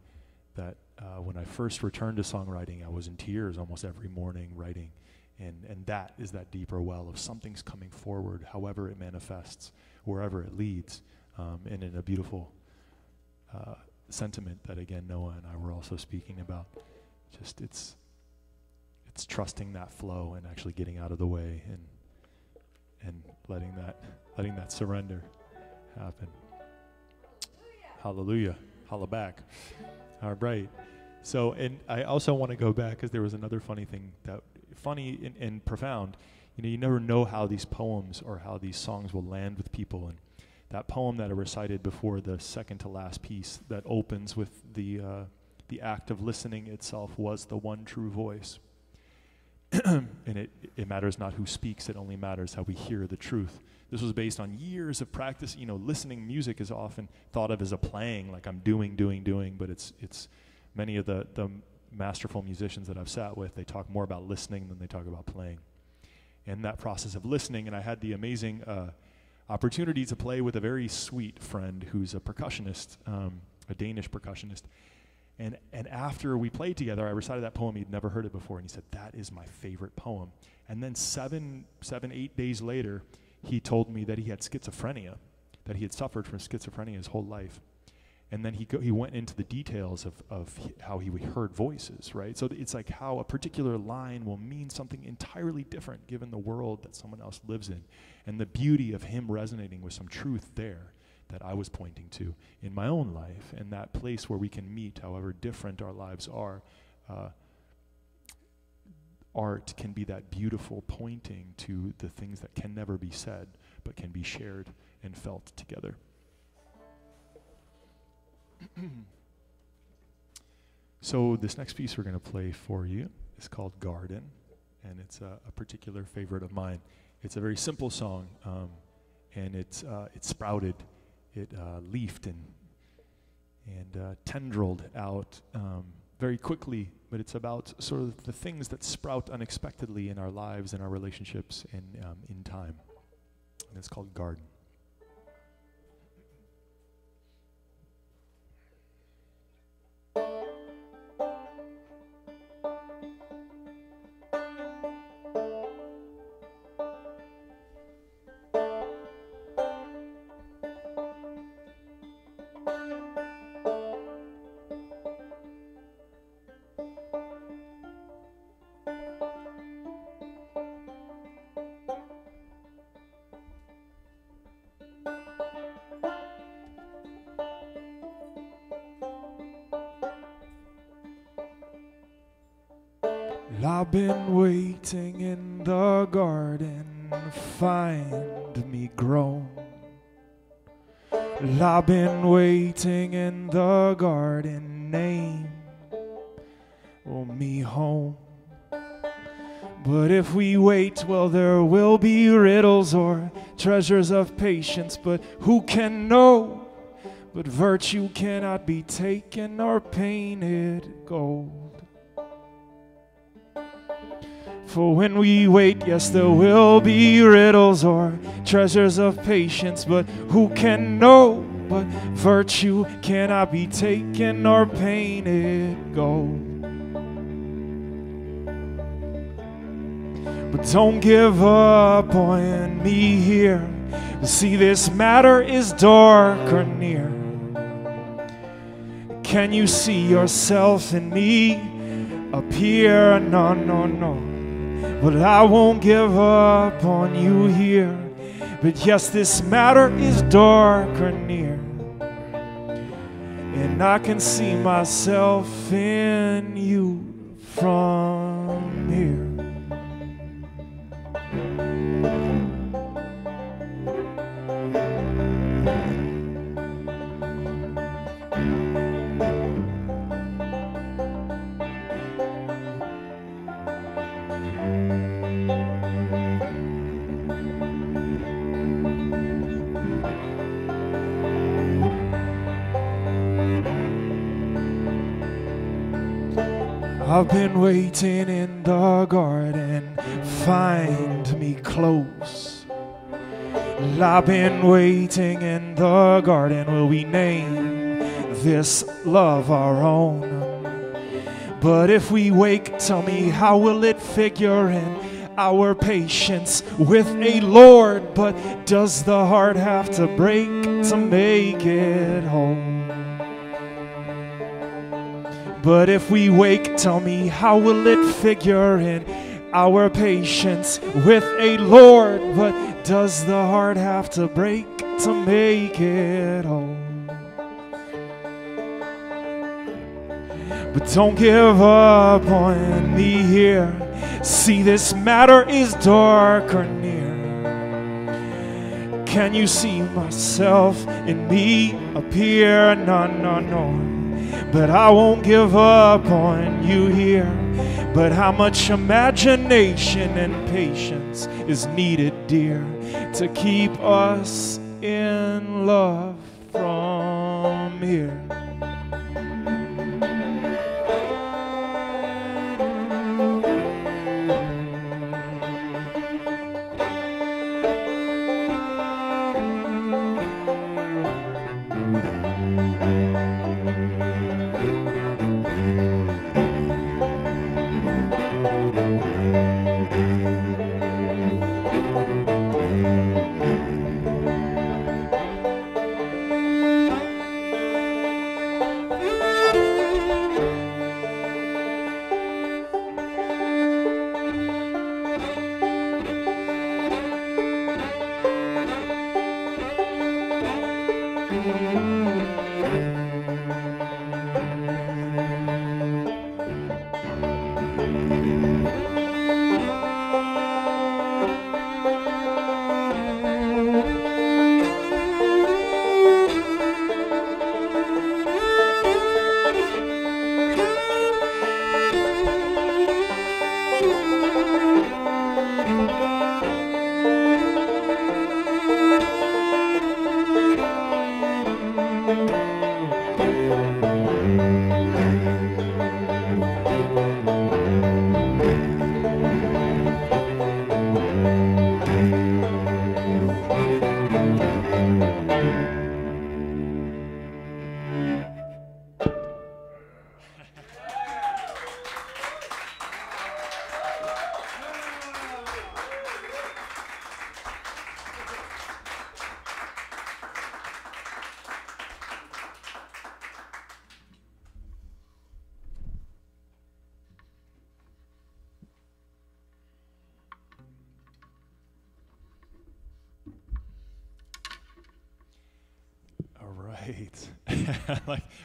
that when I first returned to songwriting, I was in tears almost every morning writing. And that is that deeper well of something's coming forward, however it manifests, wherever it leads, and in a beautiful sentiment that, again, Noah and I were also speaking about. Just it's trusting that flow and actually getting out of the way and letting that surrender happen. Hallelujah. Holla back. All right. So, and I also want to go back because there was another funny thing funny and profound. You never know how these poems or how these songs will land with people. And that poem that I recited before the second to last piece that opens with the act of listening itself was the one true voice. And it matters not who speaks, it only matters how we hear the truth. This was based on years of practice. Listening music is often thought of as a playing, like I'm doing, but it's many of the masterful musicians that I've sat with, they talk more about listening than they talk about playing. And that process of listening, and I had the amazing opportunity to play with a very sweet friend who's a percussionist, a Danish percussionist. And after we played together, I recited that poem. He'd never heard it before, and he said, that is my favorite poem. And then 8 days later, he told me that he had schizophrenia, that he had suffered from schizophrenia his whole life. And then he went into the details of how he heard voices, right? So it's like how a particular line will mean something entirely different given the world that someone else lives in. And the beauty of him resonating with some truth there that I was pointing to in my own life, and that place where we can meet, however different our lives are. Art can be that beautiful pointing to the things that can never be said, but can be shared and felt together. So this next piece we're going to play for you is called Garden, and it's a particular favorite of mine. It's a very simple song, and it sprouted, it leafed and tendrilled out very quickly, but it's about sort of the things that sprout unexpectedly in our lives and our relationships and in time. And it's called Garden. I've been waiting in the garden, find me grown. I've been waiting in the garden, name me home. But if we wait, well, there will be riddles or treasures of patience, but who can know? But virtue cannot be taken or painted gold. For when we wait, yes, there will be riddles or treasures of patience, but who can know? But virtue cannot be taken or painted gold. But don't give up on me here. See, this matter is dark or near. Can you see yourself in me up here? No, no, no. But I won't give up on you here. But yes, this matter is dark or near. And I can see myself in you from here. I've been waiting in the garden, find me close. I've been waiting in the garden, will we name this love our own? But if we wake, tell me, how will it figure in our patience with a Lord? But does the heart have to break to make it whole? But if we wake, tell me, how will it figure in our patience with a Lord? But does the heart have to break to make it whole? But don't give up on me here. See, this matter is dark or near. Can you see myself in me appear? No, no, no. But I won't give up on you here. But how much imagination and patience is needed, dear, to keep us in love from here?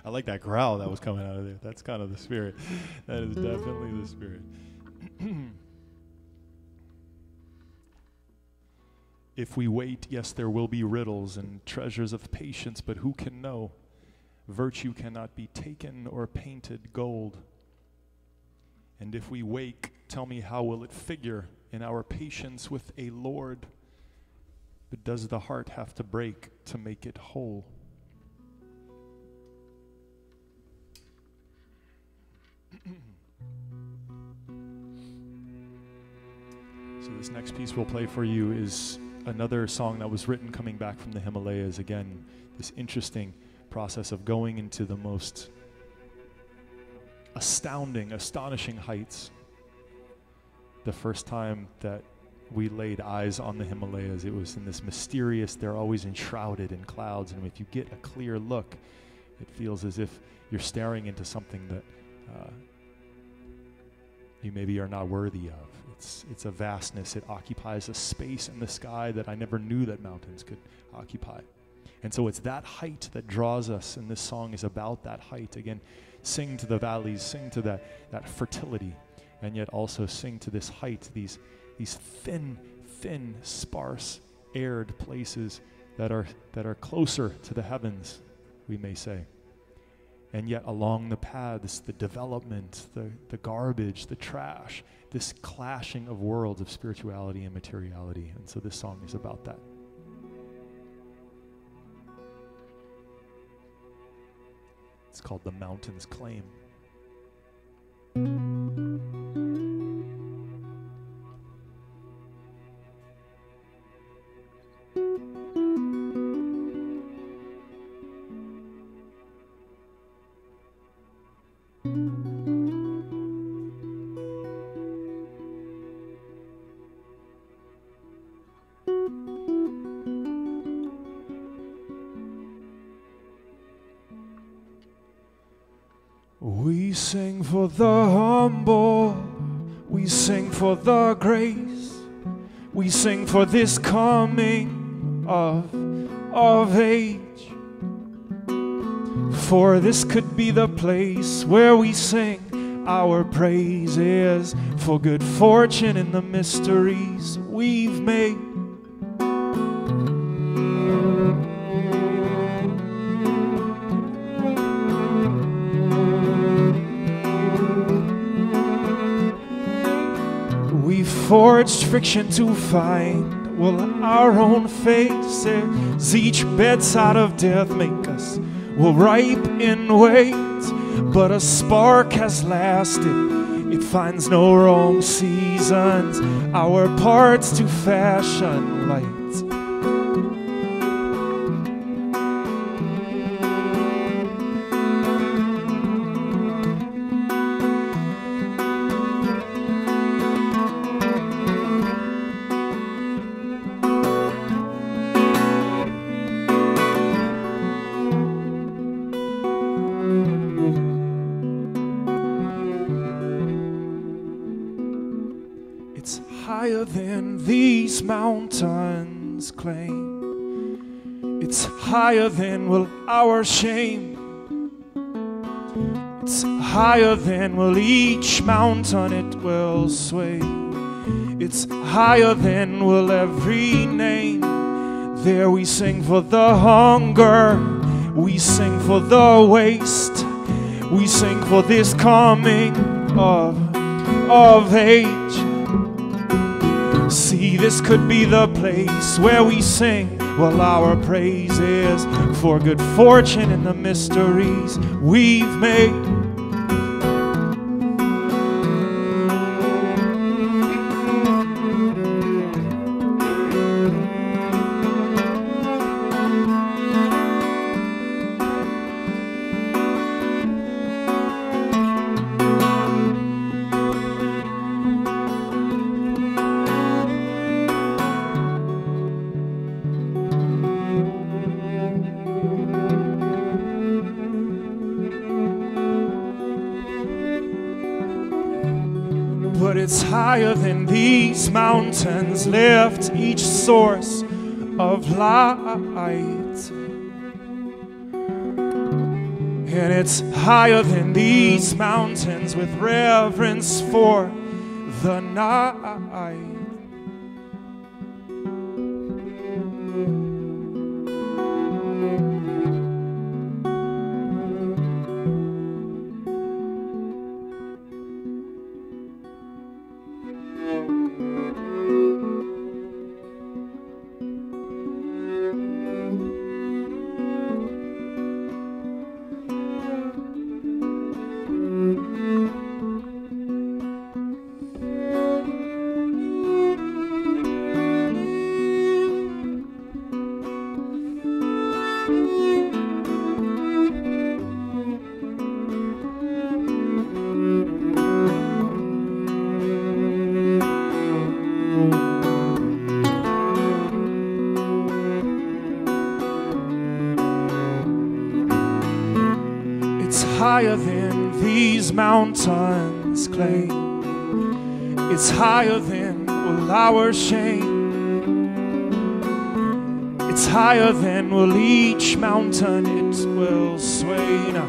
I like that growl that was coming out of there. That's kind of the spirit. That is definitely the spirit. If we wait, yes, there will be riddles and treasures of patience, but who can know? Virtue cannot be taken or painted gold. And if we wake, tell me, how will it figure in our patience with a Lord? But does the heart have to break to make it whole? So this next piece we'll play for you is another song that was written coming back from the Himalayas. Again, this interesting process of going into the most astounding, astonishing heights. The first time that we laid eyes on the Himalayas, it was in this mysterious, they're always enshrouded in clouds, and if you get a clear look, it feels as if you're staring into something that you maybe are not worthy of. It's a vastness. It occupies a space in the sky that I never knew that mountains could occupy. And so it's that height that draws us, and this song is about that height. Again, sing to the valleys, sing to that fertility, and yet also sing to this height, these thin, sparse, aired places that are closer to the heavens, we may say. And yet along the paths, the development, the garbage, the trash, this clashing of worlds of spirituality and materiality. And so this song is about that. It's called The Mountain's Claim. for the humble, we sing for the grace, we sing for this coming of age. For this could be the place where we sing our praises for good fortune in the mysteries we've made. We forged friction to find, well, our own faces. Each bedside of death make us, well, ripe in wait. But a spark has lasted, it finds no wrong seasons. Our parts to fashion light. It's higher than these mountains claim. It's higher than will our shame. It's higher than will each mountain it will sway. It's higher than will every name. There we sing for the hunger, we sing for the waste, we sing for this coming of age. See, this could be the place where we sing, well, our praises for good fortune in the mysteries we've made. But it's higher than these mountains, lift each source of light. And it's higher than these mountains with reverence for the night. It's higher than these mountains claim. It's higher than will our shame. It's higher than will each mountain it will sway. Now,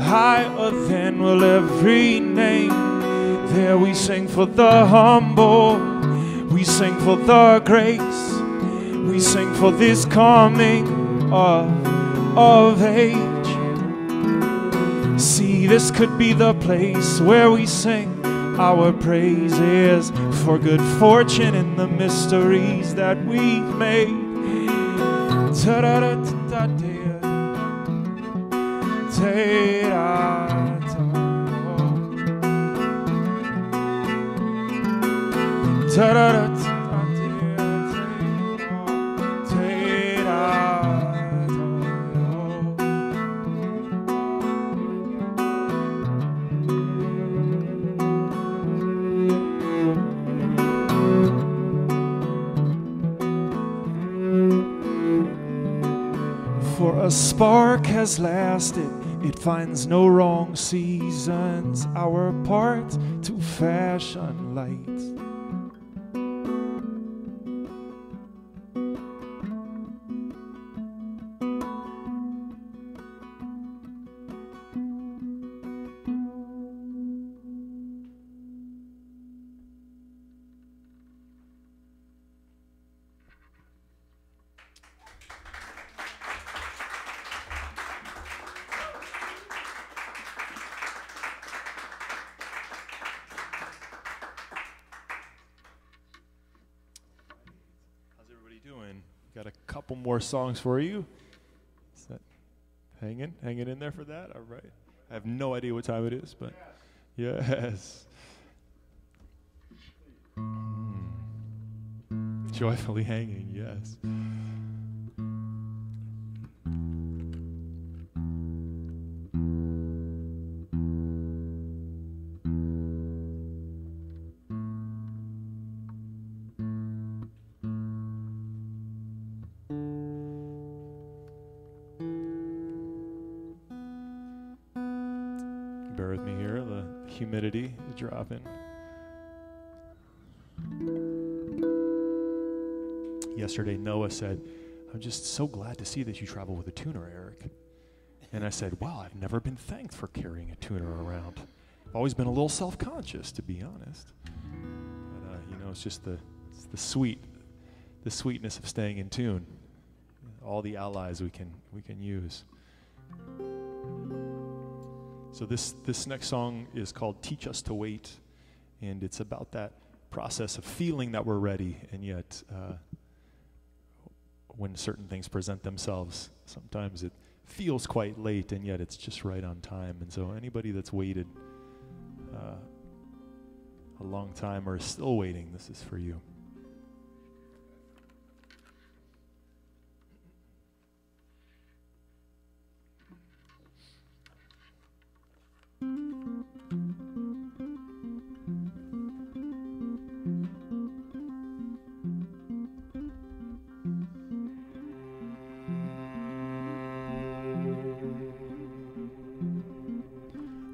higher than will every name. There we sing for the humble, we sing for the grace, we sing for this coming of age. See, this could be the place where we sing our praises for good fortune in the mysteries that we've made. For a spark has lasted, it finds no wrong seasons. Our part to fashion light. Got a couple more songs for you. Is that hanging in there for that? All right. I have no idea what time it is, but yes. Joyfully hanging, yes. Bear with me here, the humidity is dropping. Yesterday, Noah said, "I'm just so glad to see that you travel with a tuner, Eric." And I said, "Wow, I've never been thanked for carrying a tuner around. I've always been a little self-conscious, to be honest." But, it's just the sweetness of staying in tune. All the allies we can use. So this next song is called "Teach Us to Wait," and it's about that process of feeling that we're ready, and yet when certain things present themselves, sometimes it feels quite late, and yet it's just right on time. And so anybody that's waited a long time or is still waiting, this is for you.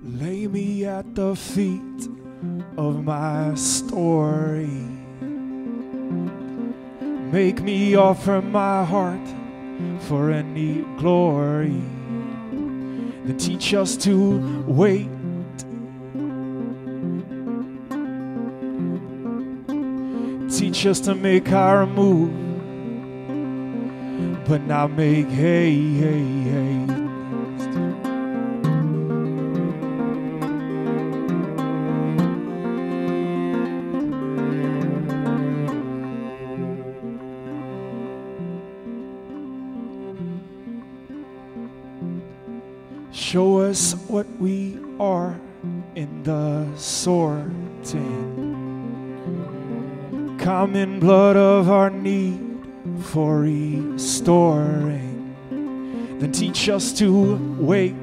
Lay me at the feet of my story. Make me offer my heart for any glory. Then teach us to wait. Teach us to make our move, but not make haste. Show us what we are in the sorting. Common blood of our need for restoring. Then teach us to wait.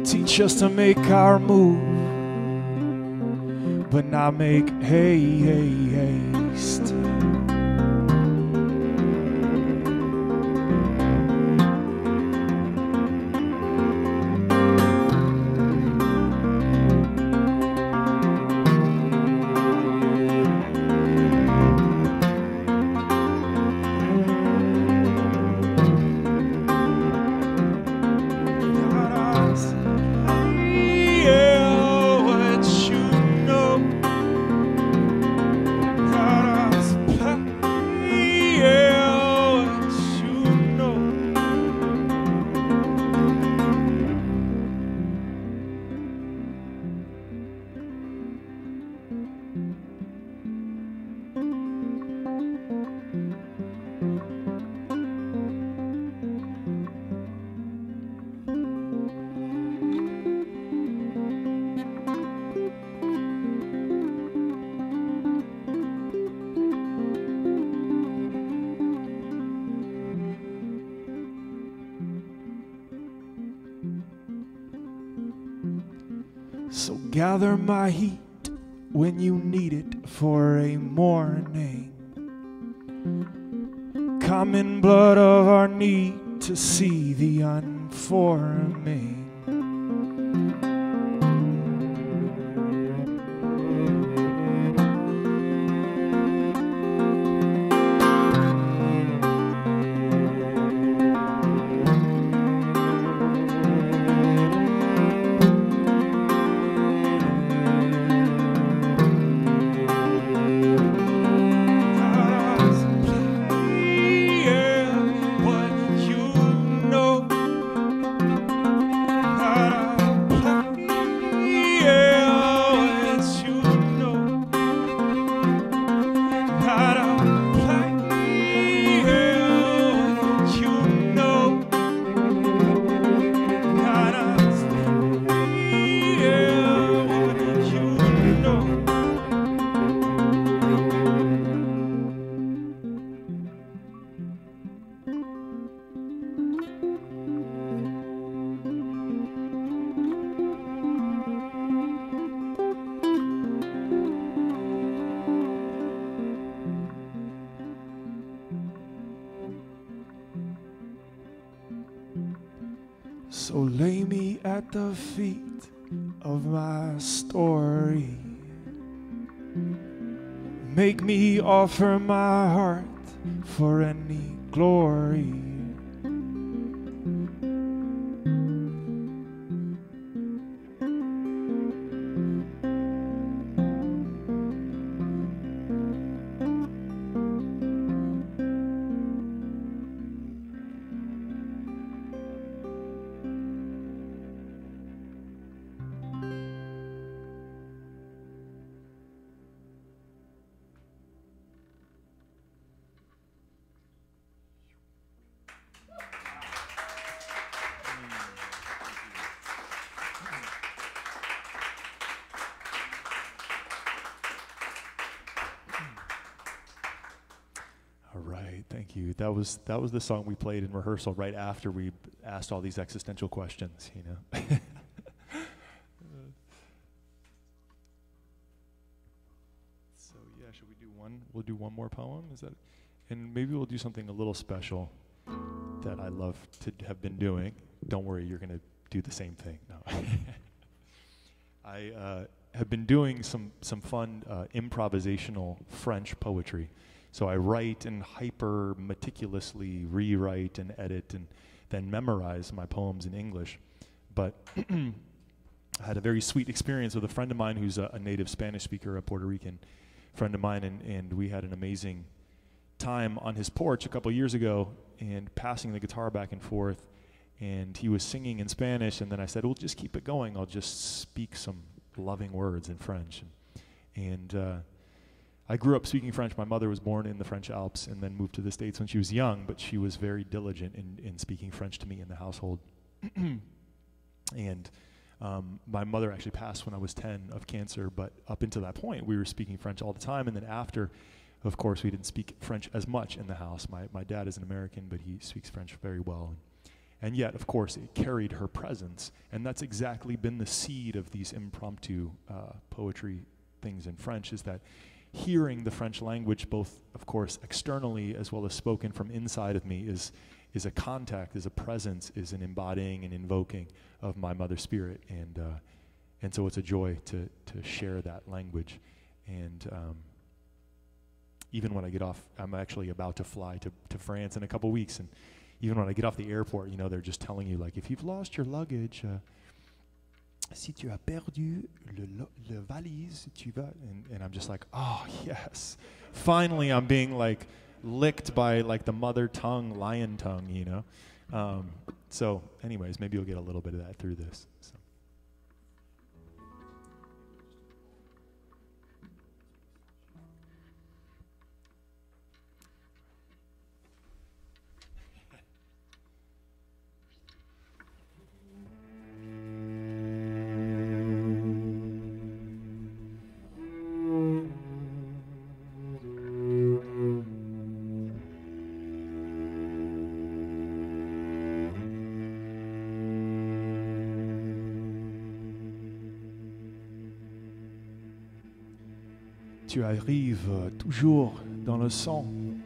Teach us to make our move, but not make haste. So gather my heat when you need it for a morning. common blood of our need to see the unforming. So lay me at the feet of my story. Make me offer my heart for any glory. All right, thank you. That was the song we played in rehearsal right after we asked all these existential questions, you know. So yeah, should we do one? We'll do one more poem. Is that? And maybe we'll do something a little special that I love to have been doing. Don't worry, you're gonna do the same thing. No. I have been doing some fun improvisational French poetry. So I write and hyper meticulously rewrite and edit and then memorize my poems in English. But I had a very sweet experience with a friend of mine who's a native Spanish speaker, a Puerto Rican friend of mine, and we had an amazing time on his porch a couple years ago and passing the guitar back and forth. And he was singing in Spanish, and then I said, well, just keep it going. I'll just speak some loving words in French. And I grew up speaking French. My mother was born in the French Alps and then moved to the States when she was young, but she was very diligent in speaking French to me in the household. And my mother actually passed when I was 10 of cancer, but up until that point, we were speaking French all the time. And then after, of course, we didn't speak French as much in the house. My dad is an American, but he speaks French very well. And yet, of course, it carried her presence. And that's exactly been the seed of these impromptu poetry things in French, is that hearing the French language, both, of course, externally as well as spoken from inside of me, is a contact, is a presence, is an embodying and invoking of my mother spirit. And so it's a joy to share that language. And even when I get off, I'm actually about to fly to France in a couple weeks, and even when I get off the airport, you know, they're just telling you, like, if you've lost your luggage, si tu as perdu le valise, tu vas, and I'm just like, oh, yes. Finally, I'm being, like, licked by, like, the mother tongue, lion tongue, you know. So anyways, maybe you'll get a little bit of that through this. So. Tu arrives toujours dans le son.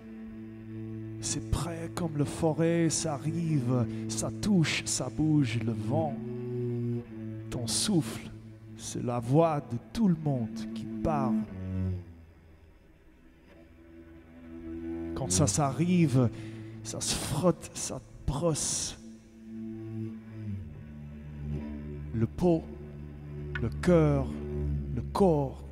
C'est près comme le forêt, ça arrive, ça touche, ça bouge, le vent. Ton souffle, c'est la voix de tout le monde qui parle. Quand ça s'arrive, ça se frotte, ça te brosse. Le pot, le cœur, le corps.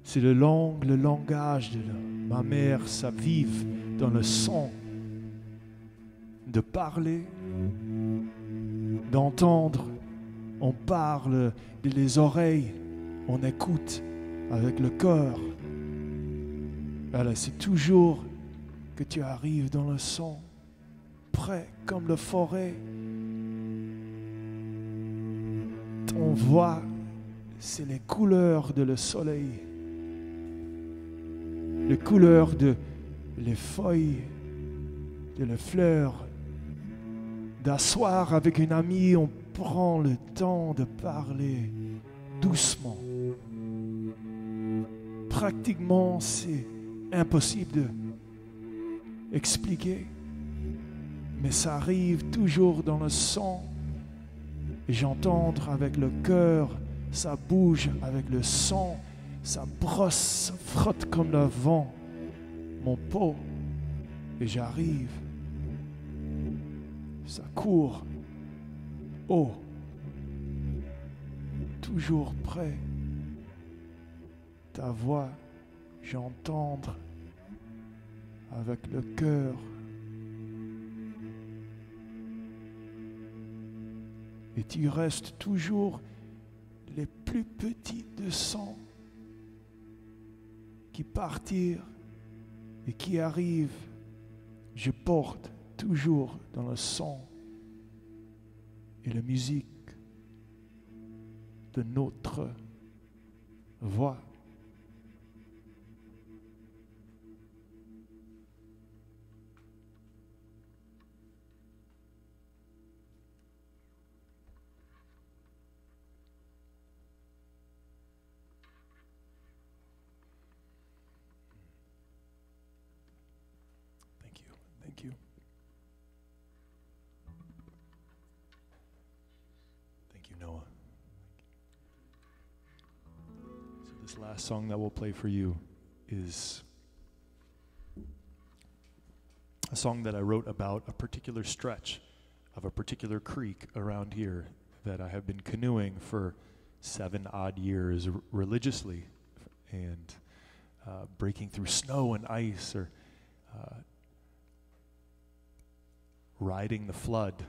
C'est le langage de ma mère, ça vive dans le sang. De parler, d'entendre, on parle des oreilles, on écoute avec le cœur. Alors c'est toujours que tu arrives dans le sang, près comme la forêt. Ton voix, c'est les couleurs de le soleil, les couleurs de les feuilles, de les fleurs. D'asseoir avec une amie, on prend le temps de parler doucement. Pratiquement, c'est impossible d'expliquer, mais ça arrive toujours dans le sang. Et j'entends avec le cœur, ça bouge avec le sang, ça brosse, ça frotte comme le vent, mon peau, et j'arrive. Ça court haut, toujours près. Ta voix, j'entends avec le cœur. Et tu restes toujours les plus petits de sang qui partirent et qui arrivent. Je porte toujours dans le sang et la musique de notre voix. Thank you. Thank you, Noah. So this last song that we'll play for you is a song that I wrote about a particular stretch of a particular creek around here that I have been canoeing for 7 odd years religiously, and breaking through snow and ice, or riding the flood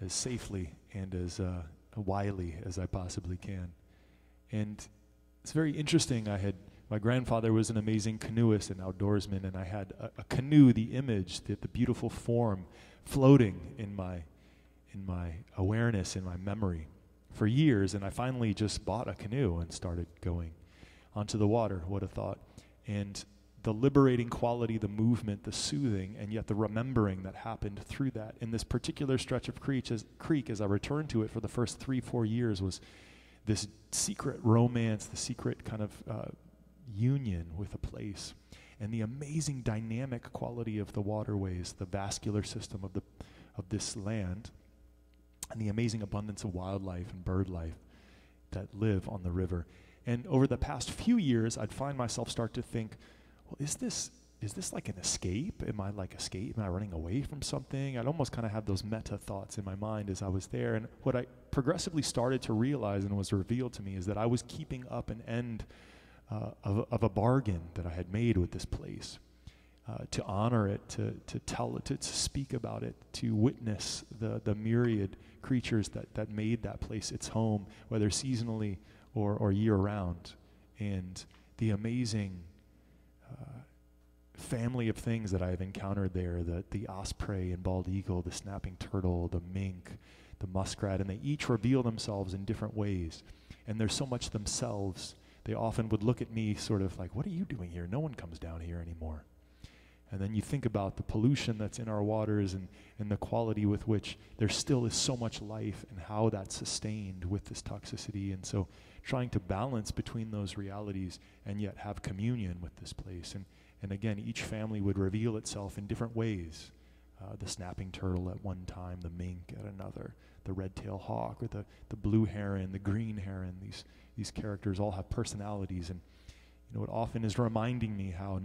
as safely and as wily as I possibly can. And it's very interesting. My grandfather was an amazing canoeist and outdoorsman, and I had a canoe, the image, the beautiful form, floating in my awareness, in my memory for years. And I finally just bought a canoe and started going onto the water. What a thought. And the liberating quality, the movement, the soothing, and yet the remembering that happened through that in this particular stretch of creek as I returned to it for the first 3-4 years, was this secret romance, the secret kind of union with a place, and the amazing dynamic quality of the waterways, the vascular system of this land, and the amazing abundance of wildlife and bird life that live on the river. And over the past few years, I'd find myself start to think, well, is this like an escape? Am I running away from something? I'd almost kind of have those meta thoughts in my mind as I was there. And what I progressively started to realize and was revealed to me is that I was keeping up an end of a bargain that I had made with this place, to honor it, to tell it, to speak about it, to witness the myriad creatures that made that place its home, whether seasonally or year-round, and the amazing family of things that I have encountered there, the osprey and bald eagle, the snapping turtle, the mink, the muskrat, and they each reveal themselves in different ways. And there's so much themselves. They often would look at me sort of like, what are you doing here? No one comes down here anymore. And then you think about the pollution that's in our waters and the quality with which there still is so much life and how that's sustained with this toxicity. And so trying to balance between those realities and yet have communion with this place. And again, each family would reveal itself in different ways. The snapping turtle at one time, the mink at another, the red-tailed hawk, or the blue heron, the green heron. These characters all have personalities, and it often is reminding me how,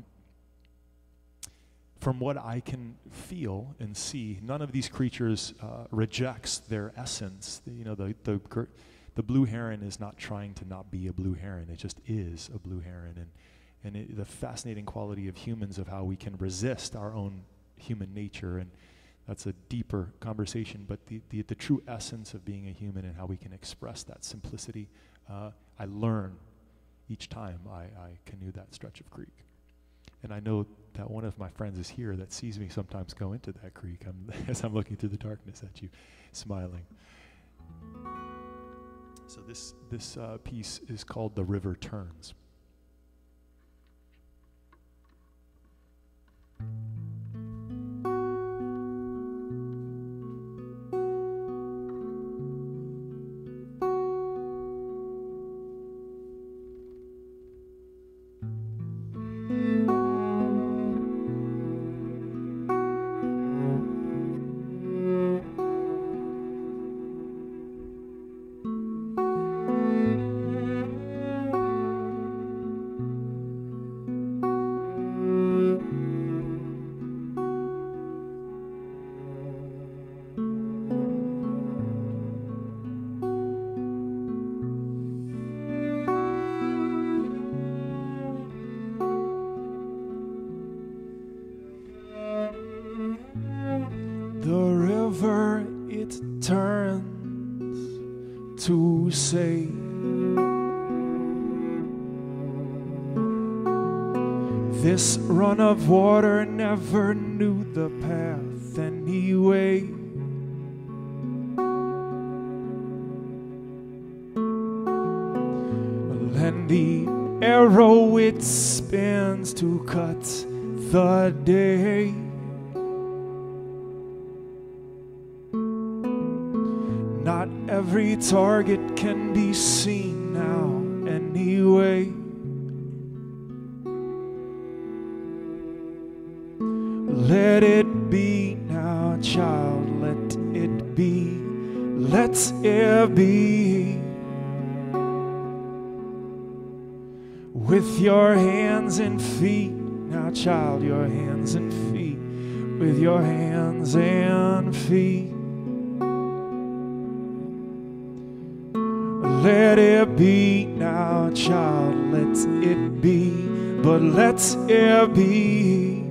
from what I can feel and see, none of these creatures rejects their essence. The blue heron is not trying to not be a blue heron. It just is a blue heron. And the fascinating quality of humans, of how we can resist our own human nature, and that's a deeper conversation, but the true essence of being a human and how we can express that simplicity, I learn each time I canoe that stretch of creek. And I know that one of my friends is here that sees me sometimes go into that creek as I'm looking through the darkness at you, smiling. So this piece is called The River Turns. Turns to say, this run of water never knew the path anyway. And the arrow it spins to cut the day. Not every target can be seen now anyway. Let it be now, child, let it be, let it be. With your hands and feet, now child, your hands and feet, with your hands and feet. Let it be now, child, let it be, but let it be.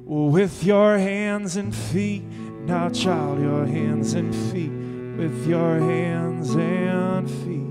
With your hands and feet, now child, your hands and feet, with your hands and feet.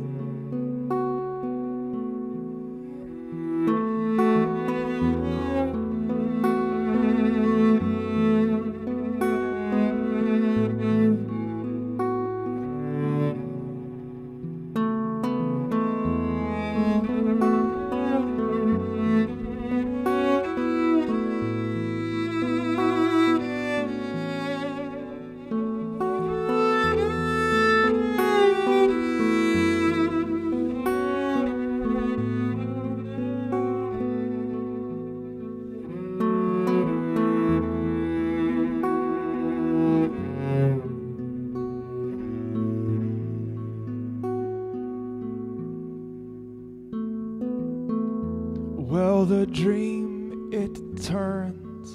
Well, the dream, it turns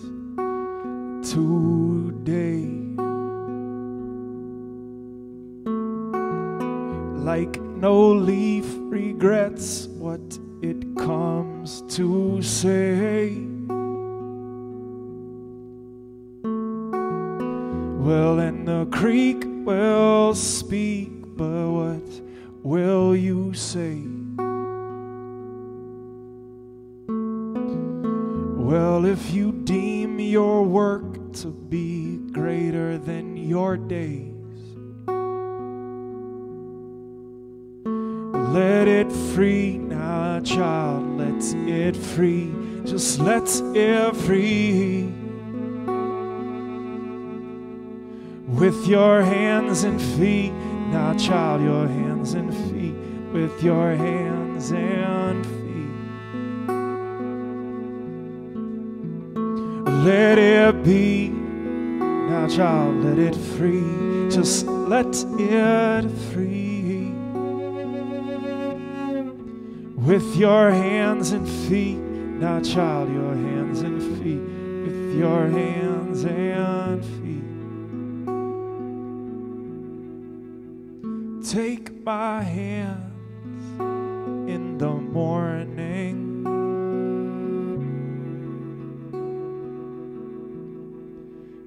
today. Like no leaf regrets what it comes to say. Well, and the creek will speak, but what will you say? Well, if you deem your work to be greater than your days, let it free now, child, let it free, just let it free. With your hands and feet, now child, your hands and feet, with your hands and feet. let it be. Now, child, let it free. Just let it free. With your hands and feet. Now, child, your hands and feet. With your hands and feet. Take my hands in the morning.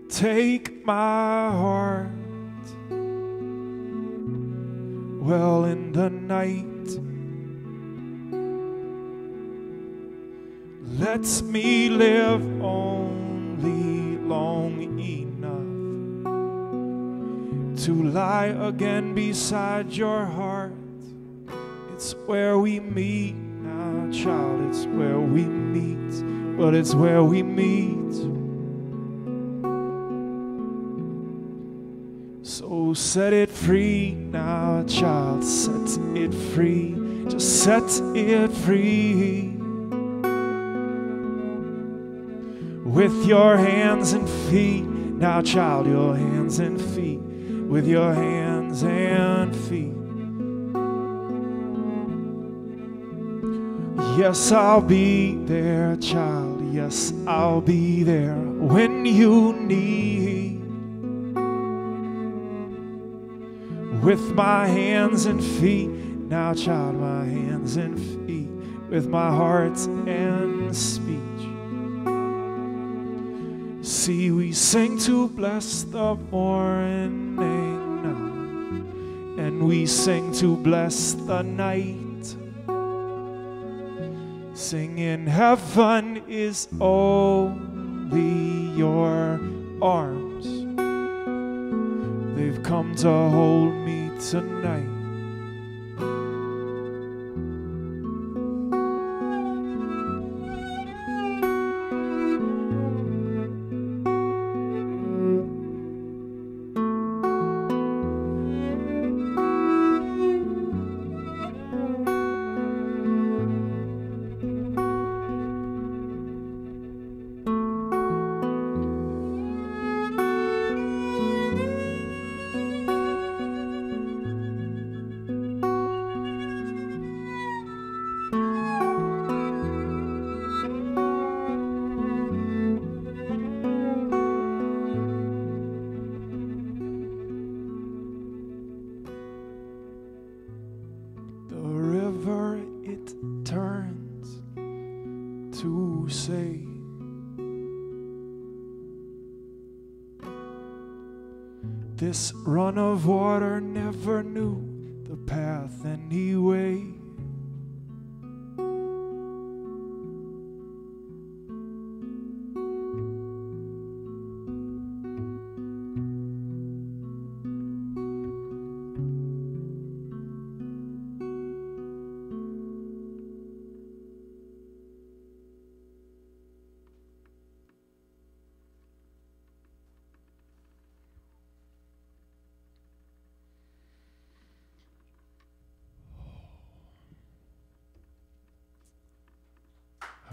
Take my heart well in the night. Let me live only long enough to lie again beside your heart. It's where we meet now, child, it's where we meet. But it's where we meet. So set it free now, child, set it free. Just set it free. With your hands and feet. Now, child, your hands and feet. With your hands and feet. Yes, I'll be there, child. Yes, I'll be there when you need. With my hands and feet. Now, child, my hands and feet. With my heart and speech. See, we sing to bless the morning now, and we sing to bless the night, singing heaven is only your arms. They've come to hold me tonight. This run of water never knew the path anyway.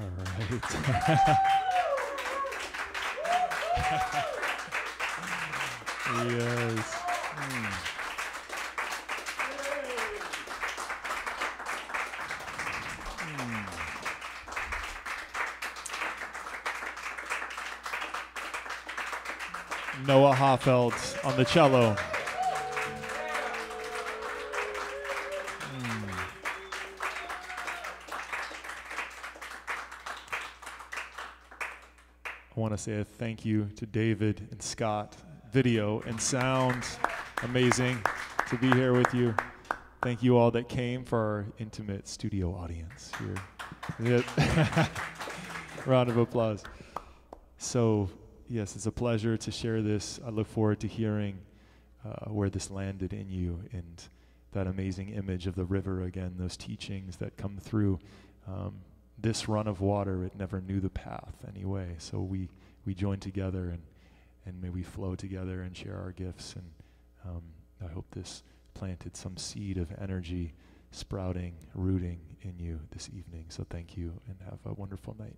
All right. Yes. Noah Hoffeld on the cello. I want to say a thank you to David and Scott. Video and sound, amazing to be here with you. Thank you all that came for our intimate studio audience here. Round of applause. So, yes, it's a pleasure to share this. I look forward to hearing where this landed in you and that amazing image of the river again, those teachings that come through. This run of water, it never knew the path anyway. So we join together and may we flow together and share our gifts. And I hope this planted some seed of energy sprouting, rooting in you this evening. So thank you and have a wonderful night.